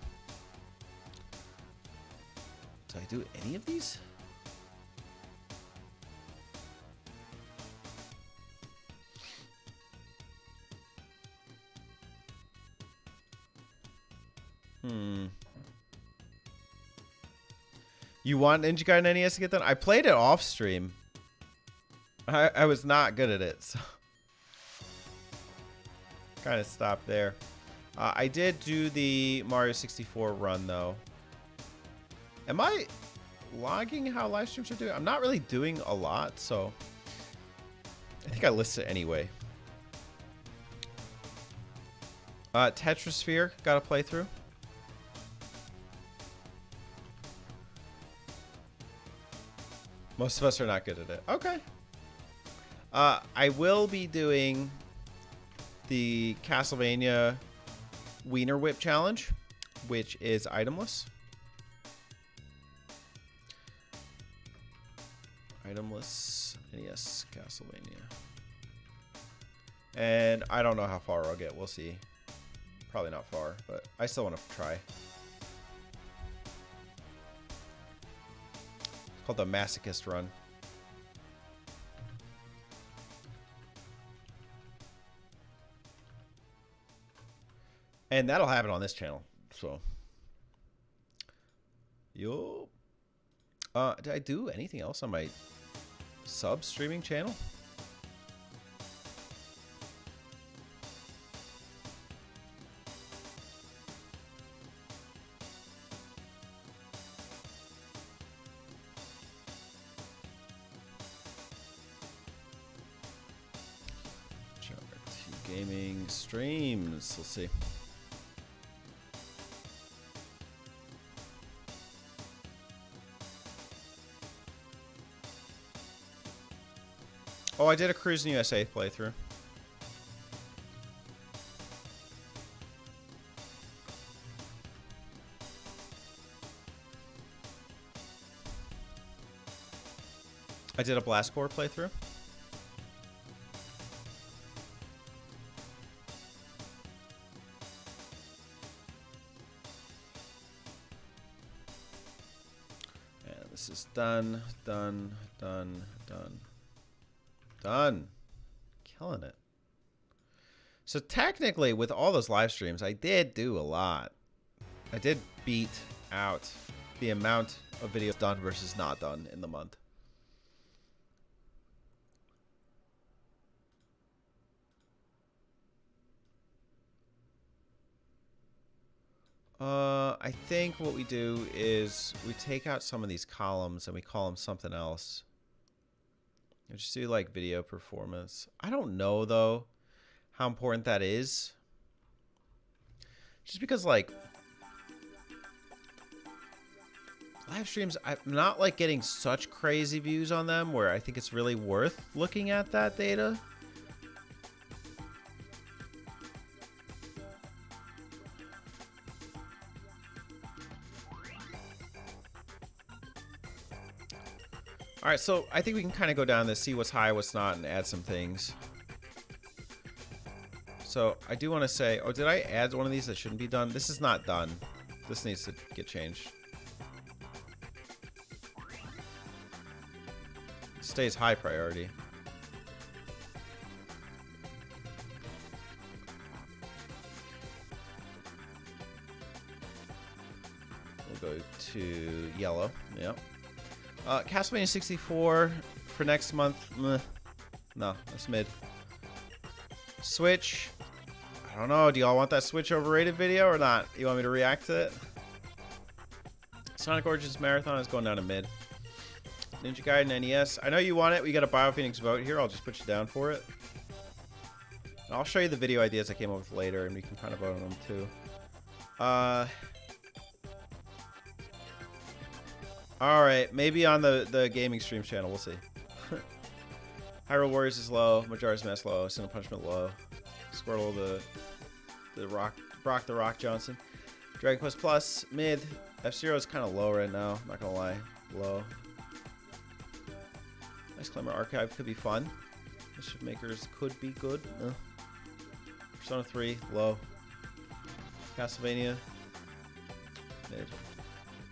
Did I do any of these? You want Ninja Gaiden NES to get done? I played it off stream. I was not good at it, so kind of stopped there. I did do the Mario 64 run though. Am I logging how live streams are doing? I'm not really doing a lot, so I think I list it anyway. Tetrasphere got a playthrough. Most of us are not good at it. Okay. I will be doing the Castlevania Wiener Whip Challenge, which is itemless. Itemless NES Castlevania. And I don't know how far I'll get. We'll see. Probably not far, but I still want to try. It's called the Masochist Run. And that'll happen on this channel. So, yo. Did I do anything else on my sub streaming channel? Gaming streams. Let's see. Oh, I did a Cruis'n USA playthrough. I did a Blast Corps playthrough. Done, done, done, done. Done. Killing it. So technically, with all those live streams, I did do a lot. I did beat out the amount of videos done versus not done in the month. I think what we do is we take out some of these columns and we call them something else. I just do like video performance. I don't know though how important that is. Just because like live streams, I'm not like getting such crazy views on them where I think it's really worth looking at that data. All right, so I think we can kind of go down this, see what's high, what's not, and add some things. So I do want to say, oh, did I add one of these that shouldn't be done? This is not done. This needs to get changed. It stays high priority. We'll go to yellow. Yep. Castlevania 64 for next month. Meh. No, that's mid. Switch. I don't know. Do y'all want that Switch overrated video or not? You want me to react to it? Sonic Origins Marathon is going down to mid. Ninja Gaiden NES. I know you want it. We got a BioPhoenix vote here. I'll just put you down for it. And I'll show you the video ideas I came up with later, and we can kind of vote on them too. All right, maybe on the gaming stream channel, we'll see. Hyrule Warriors is low, Majora's Mask low, Sin and Punishment low, Squirtle Brock the Rock Johnson, Dragon Quest Plus mid, F-Zero is kind of low right now. Not gonna lie, low. Nice Climber Archive could be fun. Mischief Makers could be good. Persona 3 low. Castlevania mid.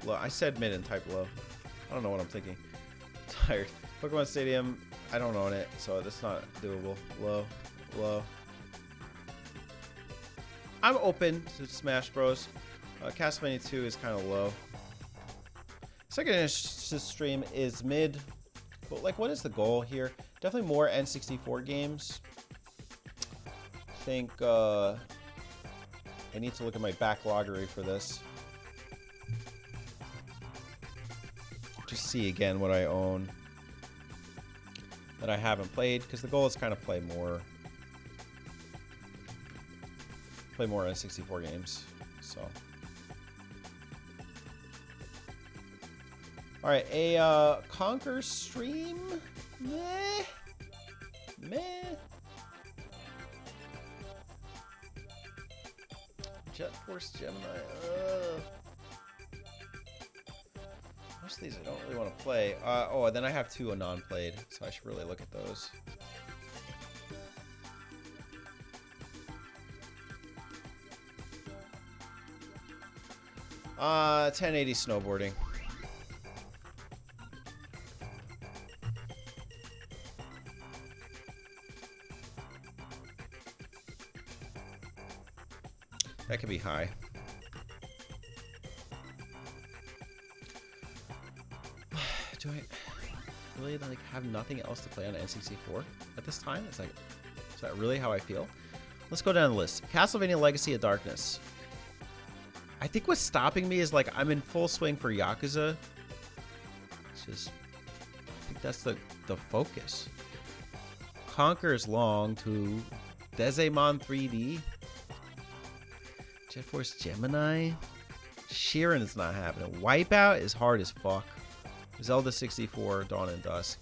Low. I said mid and type low. I don't know what I'm thinking. I'm tired. Pokemon Stadium, I don't own it, so that's not doable. Low, low. I'm open to Smash Bros. Castlevania 2 is kind of low. Second stream is mid. But like, what is the goal here? Definitely more N64 games. I think I need to look at my backloggery for this. Just see again what I own that I haven't played, because the goal is kind of play more N64 games. So, all right, a Conquer stream, meh. Jet Force Gemini. Most of these I don't really want to play. Oh, and then I have two non-played, so I should really look at those. Uh, 1080 snowboarding. That could be high. Do I really like have nothing else to play on N64 at this time? It's like, is that really how I feel? Let's go down the list. Castlevania Legacy of Darkness. I think what's stopping me is like I'm in full swing for Yakuza. It's just, I think that's the focus. Conquer's long to Desemon 3D. Jet Force Gemini. Sheeran is not happening. Wipeout is hard as fuck. Zelda 64, Dawn and Dusk.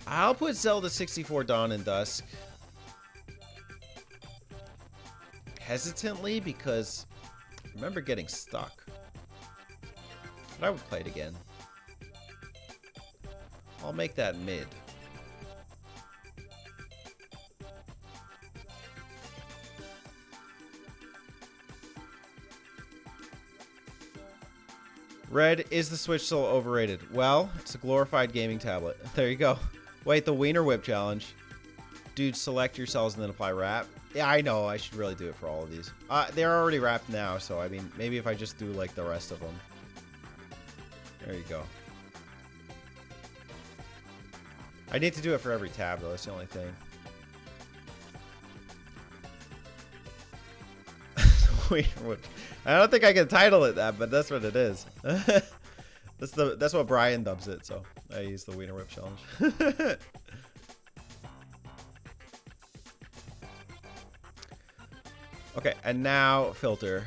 I'll put Zelda 64, Dawn and Dusk hesitantly because I remember getting stuck. But I would play it again. I'll make that mid. Red, is the Switch still overrated? Well, it's a glorified gaming tablet. There you go. Wait, the Wiener Whip challenge. Dude, select your cells and then apply wrap. Yeah, I know. I should really do it for all of these. They're already wrapped now, so I mean, maybe if I just do like the rest of them. There you go. I need to do it for every tab, though. That's the only thing. I don't think I can title it that, but that's what it is. That's what Brian dubs it, so I use the Wiener Whip challenge. Okay, and now filter.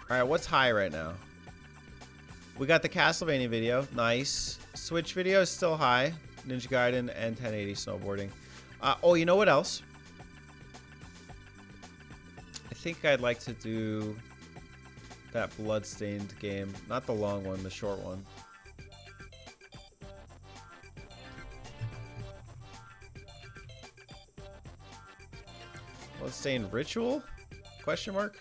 All right, what's high right now? We got the Castlevania video, nice. Switch video is still high. Ninja Gaiden and 1080 snowboarding. Oh, you know what else? I think I'd like to do that Bloodstained game. Not the long one, the short one. Bloodstained Ritual? Question mark?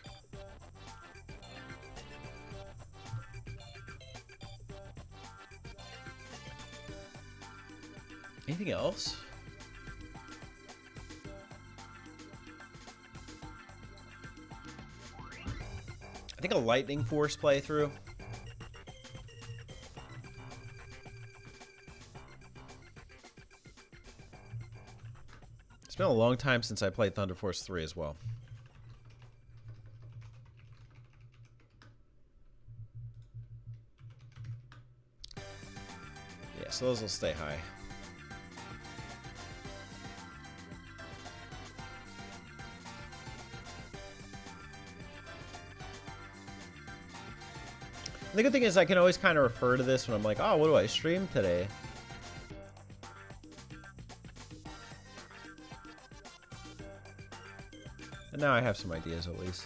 Anything else? I think a Lightning Force playthrough. It's been a long time since I played Thunder Force 3 as well. Yeah, so those will stay high. The good thing is I can always kind of refer to this when I'm like, oh, what do I stream today? And now I have some ideas at least.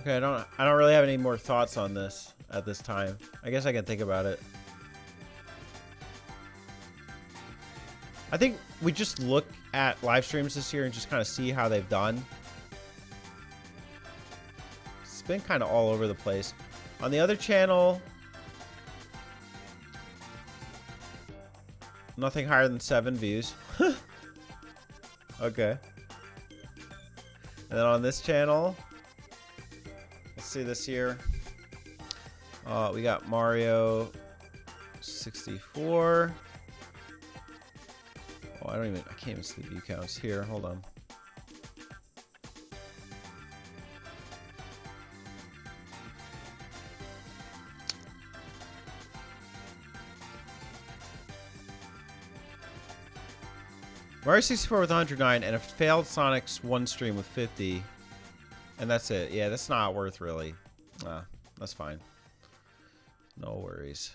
Okay, I don't really have any more thoughts on this at this time. I guess I can think about it. I think we just look at live streams this year and just kind of see how they've done. It's been kind of all over the place. On the other channel, nothing higher than 7 views. Okay. And then on this channel, let's see this year. We got Mario 64. Oh, I can't even see the view counts here. Hold on. Mario 64 with 109 and a failed Sonic's one stream with 50. And that's it. Yeah, that's not worth really. That's fine. No worries.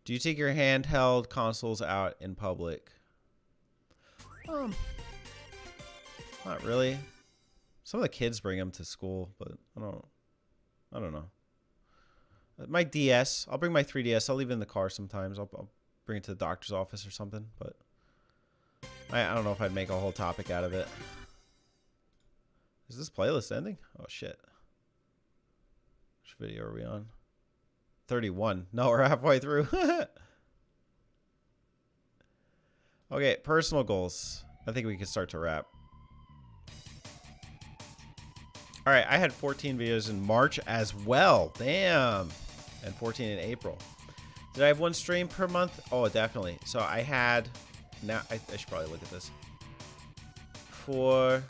Do you take your handheld consoles out in public? Not really. Some of the kids bring them to school, but I don't know. My DS, I'll bring my 3DS. I'll leave it in the car sometimes. I'll bring it to the doctor's office or something, but I don't know if I'd make a whole topic out of it. Is this playlist ending? Oh shit. Which video are we on? 31. No, we're halfway through. Okay, personal goals. I think we can start to wrap. All right, I had 14 videos in March as well. Damn. And 14 in April. Did I have one stream per month? Oh, definitely. So I had... Now, I should probably look at this. For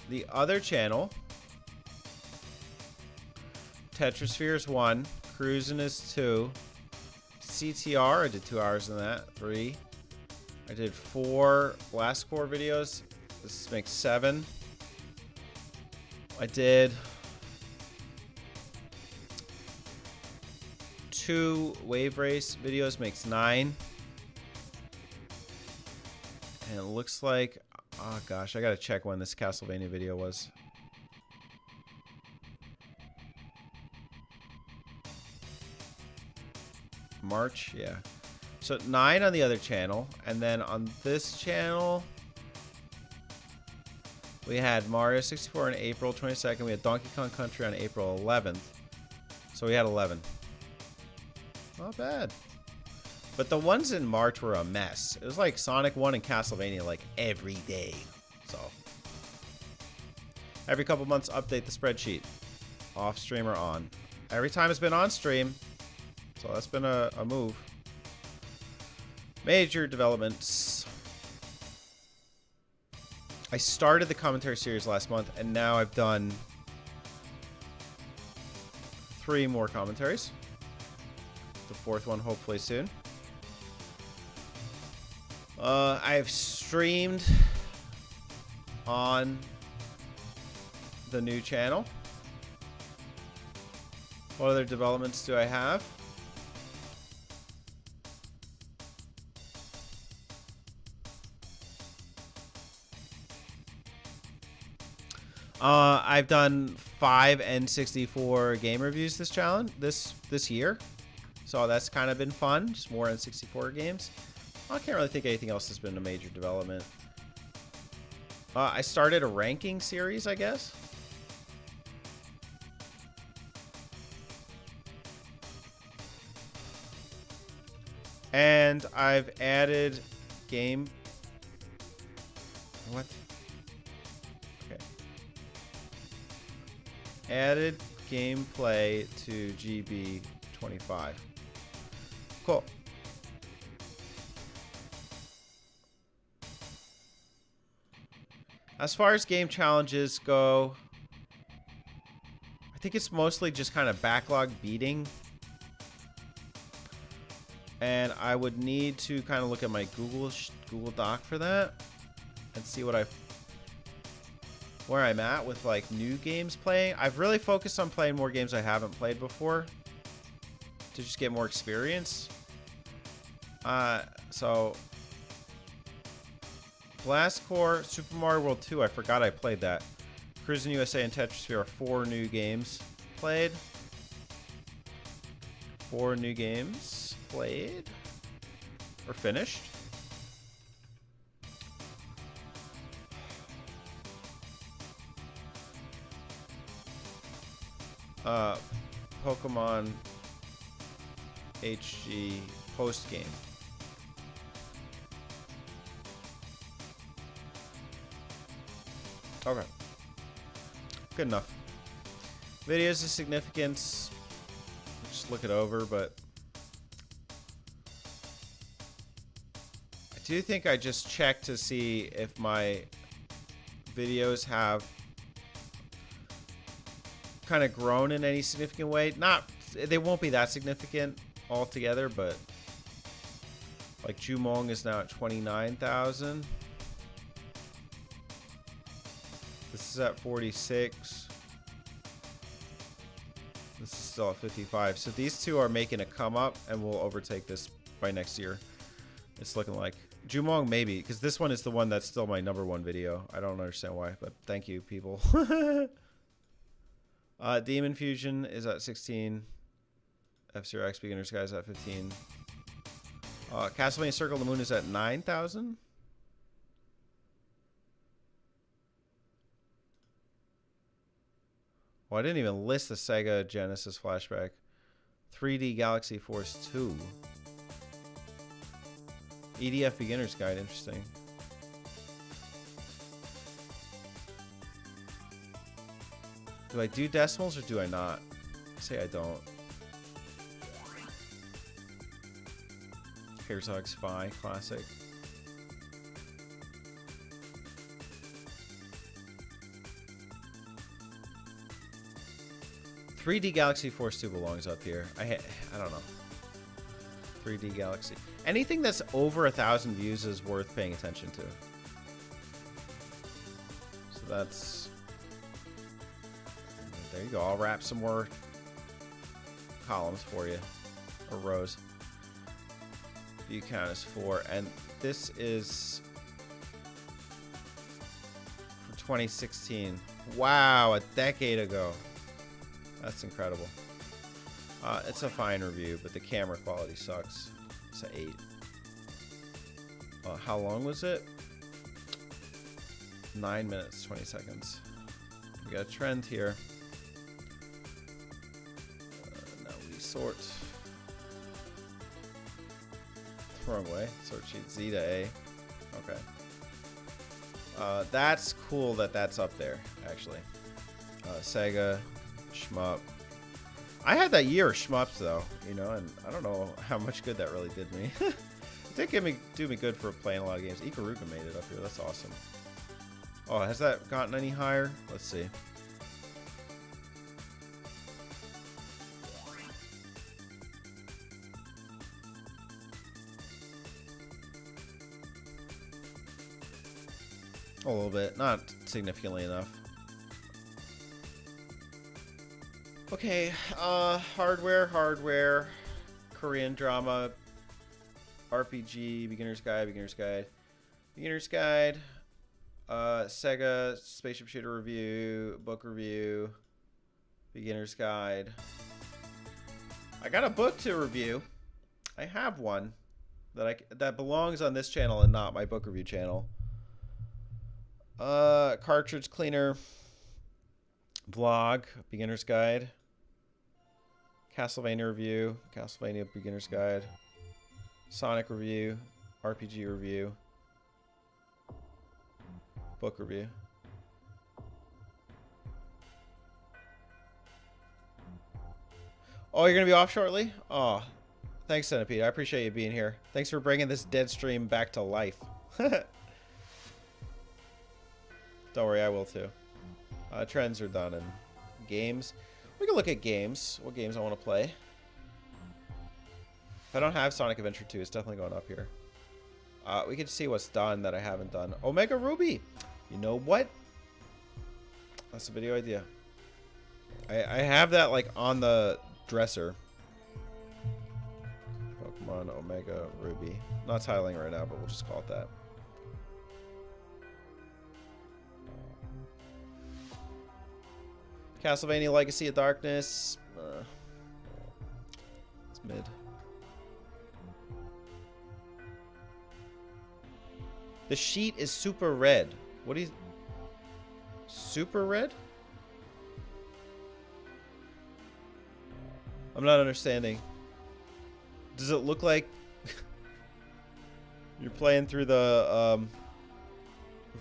the other channel, Tetrasphere is 1. Cruising is 2. CTR, I did 2 hours in that. 3. I did 4 last core videos. This makes 7. I did 2 wave race videos, makes 9. And it looks like, oh gosh, I gotta check when this Castlevania video was. March, yeah. So 9 on the other channel, and then on this channel, we had Mario 64 on April 22nd. We had Donkey Kong Country on April 11th. So we had 11. Not bad. But the ones in March were a mess. It was like Sonic 1 and Castlevania like every day. So every couple months, update the spreadsheet. Off stream or on. Every time it's been on stream. So that's been a move. Major developments. I started the commentary series last month, and now I've done 3 more commentaries. The 4th one hopefully soon. I've streamed on the new channel. What other developments do I have? I've done 5 N64 game reviews this year. So that's kind of been fun. Just more N64 games. I can't really think anything else has been a major development. I started a ranking series, I guess. And I've added game... What? Okay. Added gameplay to GB25. Cool. As far as game challenges go, I think it's mostly just kind of backlog beating. And I would need to kind of look at my Google Doc for that and see what where I'm at with like new games playing. I've really focused on playing more games I haven't played before to just get more experience. So Blast Corps, Super Mario World 2, I forgot I played that. Cruis'n USA and Tetrisphere are 4 new games played. 4 new games played or finished. Pokemon HG post game. Okay. Good enough. Videos of significance. Just look it over, but I do think I just checked to see if my videos have kind of grown in any significant way. They won't be that significant altogether, but like Jumong is now at 29,000. This is at 46. This is still at 55. So these two are making a come up, and we'll overtake this by next year. It's looking like Jumong maybe, because this one is the one that's still my #1 video. I don't understand why, but thank you, people. Demon Fusion is at 16. F-Zero X Beginner Sky is at 15. Castlevania Circle of the Moon is at 9,000. Well, I didn't even list the Sega Genesis flashback. 3D Galaxy Force 2. EDF Beginner's Guide, interesting. Do I do decimals or do I not? I say I don't. Herzog Spy Classic. "3D Galaxy Force 2 belongs up here. I don't know. 3D Galaxy. Anything that's over 1,000 views is worth paying attention to. So that's... There you go. I'll wrap some more columns for you. Or rows. View count is 4. And this is... for 2016. Wow, a decade ago. That's incredible. It's a fine review, but the camera quality sucks. It's an 8. How long was it? 9 minutes, 20 seconds. We got a trend here. Now we sort. Wrong way. Sort sheet Z to A. Okay. That's cool that that's up there, actually. Sega, shmup. I had that year of shmups, though, you know, and I don't know how much good that really did me. It did do me good for playing a lot of games. Ikaruga made it up here. That's awesome. Oh, has that gotten any higher? Let's see. A little bit. Not significantly enough. Okay, hardware, Korean drama, RPG, beginner's guide, Sega spaceship shooter review, book review, beginner's guide. I got a book to review. I have one that belongs on this channel and not my book review channel. Cartridge cleaner, vlog, beginner's guide. Castlevania review, Castlevania beginner's guide, Sonic review, RPG review, book review. Oh, you're gonna be off shortly? Oh, thanks, Centipede. I appreciate you being here. Thanks for bringing this dead stream back to life. Don't worry, I will too. Trends are done in games. We can look at games. What games I want to play. If I don't have Sonic Adventure 2, it's definitely going up here. We can see what's done that I haven't done. Omega Ruby! You know what? That's a video idea. I have that like on the dresser. Pokemon Omega Ruby. Not tiling right now, but we'll just call it that. Castlevania Legacy of Darkness. It's mid. The sheet is super red. What do you... Super red? I'm not understanding. Does it look like you're playing through the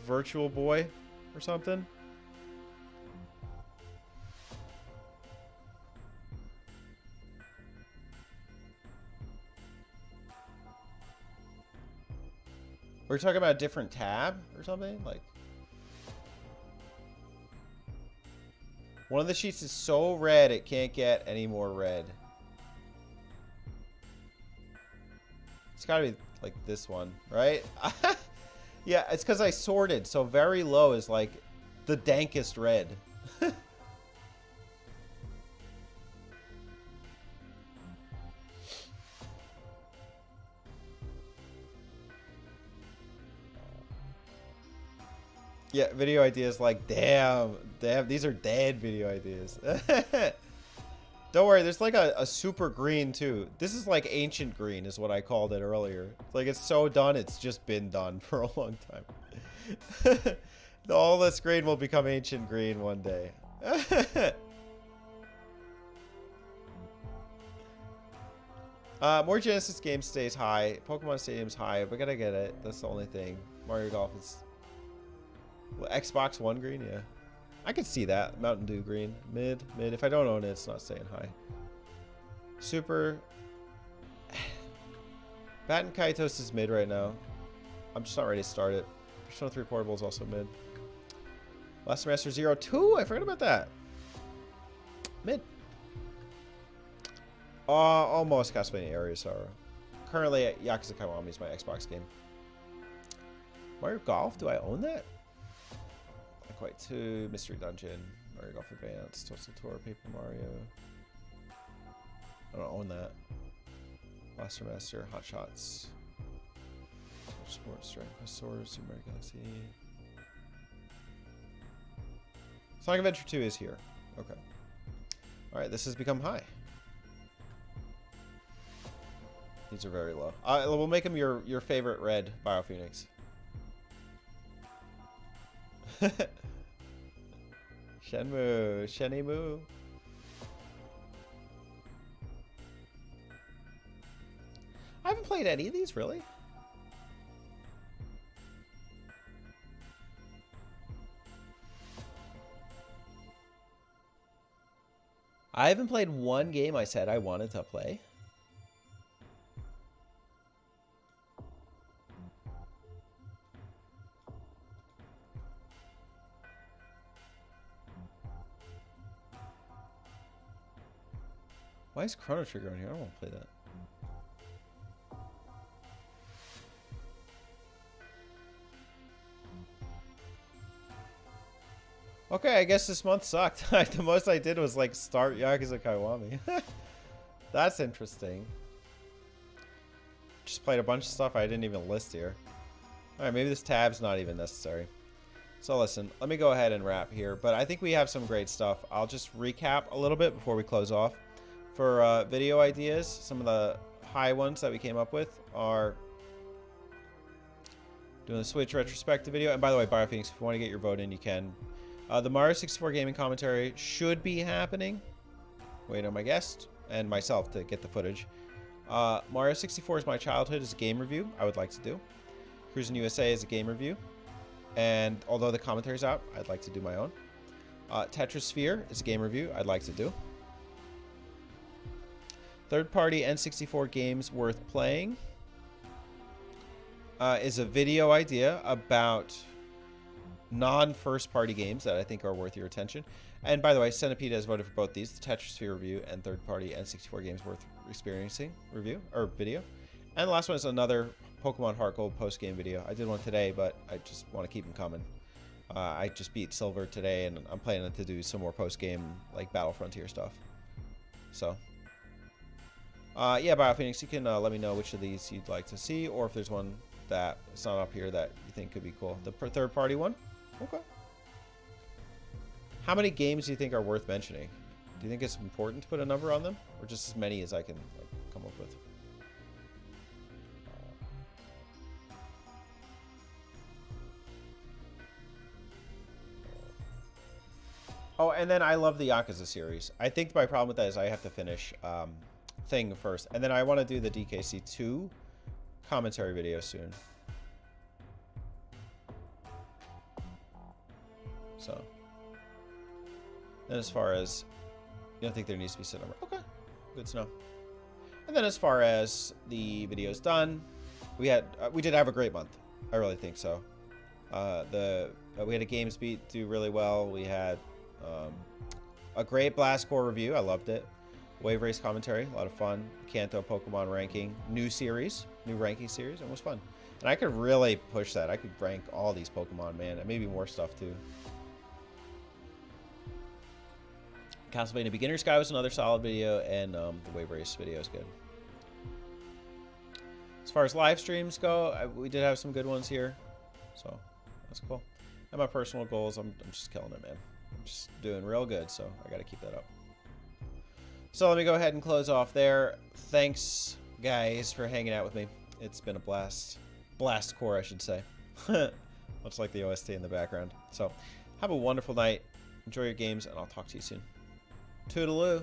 Virtual Boy or something? We're talking about a different tab or something? Like, one of the sheets is so red it can't get any more red. It's gotta be like this one, right? Yeah, it's because I sorted. So very low is like the dankest red. Yeah, video ideas like, damn, these are dead video ideas. Don't worry, there's like a super green too. This is like ancient green is what I called it earlier. Like it's so done, it's just been done for a long time. All this green will become ancient green one day. More Genesis games stays high. Pokemon Stadium's high. We gotta get it. That's the only thing. Mario Golf is... Well, Xbox One green, yeah. I can see that. Mountain Dew green. Mid. If I don't own it, it's not staying high. Super. Batten Kaitos is mid right now. I'm just not ready to start it. Persona 3 Portable is also mid. Last Semester 02. I forgot about that. Mid. Almost Castlevania Area Sorrow. Currently, Yakuza Kiwami is my Xbox game. Mario Golf? Do I own that? Quite 2, Mystery Dungeon, Mario Golf Advance, Total Tour, Paper Mario. I don't own that. Last Semester, Hot Shots, Sports, Dragon Quest Swords, Super Mario Galaxy. Sonic Adventure 2 is here. Okay. Alright, this has become high. These are very low. We'll make them your favorite red Biophoenix. Shenmue, Shenmue. I haven't played any of these, really. I haven't played one game I said I wanted to play. Why is Chrono Trigger on here? I don't want to play that. Okay, I guess this month sucked. The most I did was like start Yakuza Kiwami. That's interesting. Just played a bunch of stuff I didn't even list here. Alright, maybe this tab's not even necessary. So listen, let me go ahead and wrap here. But I think we have some great stuff. I'll just recap a little bit before we close off. For video ideas, some of the high ones that we came up with are doing the Switch retrospective video. And by the way, Biophoenix, if you want to get your vote in, you can. The Mario 64 gaming commentary should be happening. Wait on my guest and myself to get the footage. Mario 64 is my childhood is a game review I would like to do. Cruis'n USA is a game review. And although the commentary's out, I'd like to do my own. Tetrasphere is a game review I'd like to do. Third-party N64 games worth playing is a video idea about non-first-party games that I think are worth your attention. And by the way, Centipede has voted for both these, the Tetrasphere review and third-party N64 games worth experiencing review or video. And the last one is another Pokemon Heart Gold post-game video. I did one today, but I just want to keep them coming. I just beat Silver today, and I'm planning to do some more post-game like Battle Frontier stuff. So yeah, Biophoenix, you can let me know which of these you'd like to see, or if there's one that is not up here that you think could be cool. The third-party one? Okay. How many games do you think are worth mentioning? Do you think it's important to put a number on them? Or just as many as I can like, come up with? Oh, and then I love the Yakuza series. I think my problem with that is I have to finish Thing first. And then I want to do the DKC2 commentary video soon. So. Then as far as... You don't think there needs to be a set number? Okay. Good to know. And then as far as the video's done, we did have a great month. I really think so. We had a Games Beat do really well. We had a great Blast Core review. I loved it. Wave Race commentary, a lot of fun. Kanto Pokemon ranking, new ranking series, and it was fun. And I could really push that. I could rank all these Pokemon, man, and maybe more stuff too. Castlevania Beginner's Guide was another solid video, and the Wave Race video is good. As far as live streams go, we did have some good ones here, so that's cool. And my personal goals, I'm just killing it, man. I'm just doing real good, so I got to keep that up. So let me go ahead and close off there. Thanks, guys, for hanging out with me. It's been a blast. Blast Core, I should say. Much like the OST in the background. So have a wonderful night. Enjoy your games, and I'll talk to you soon. Toodaloo.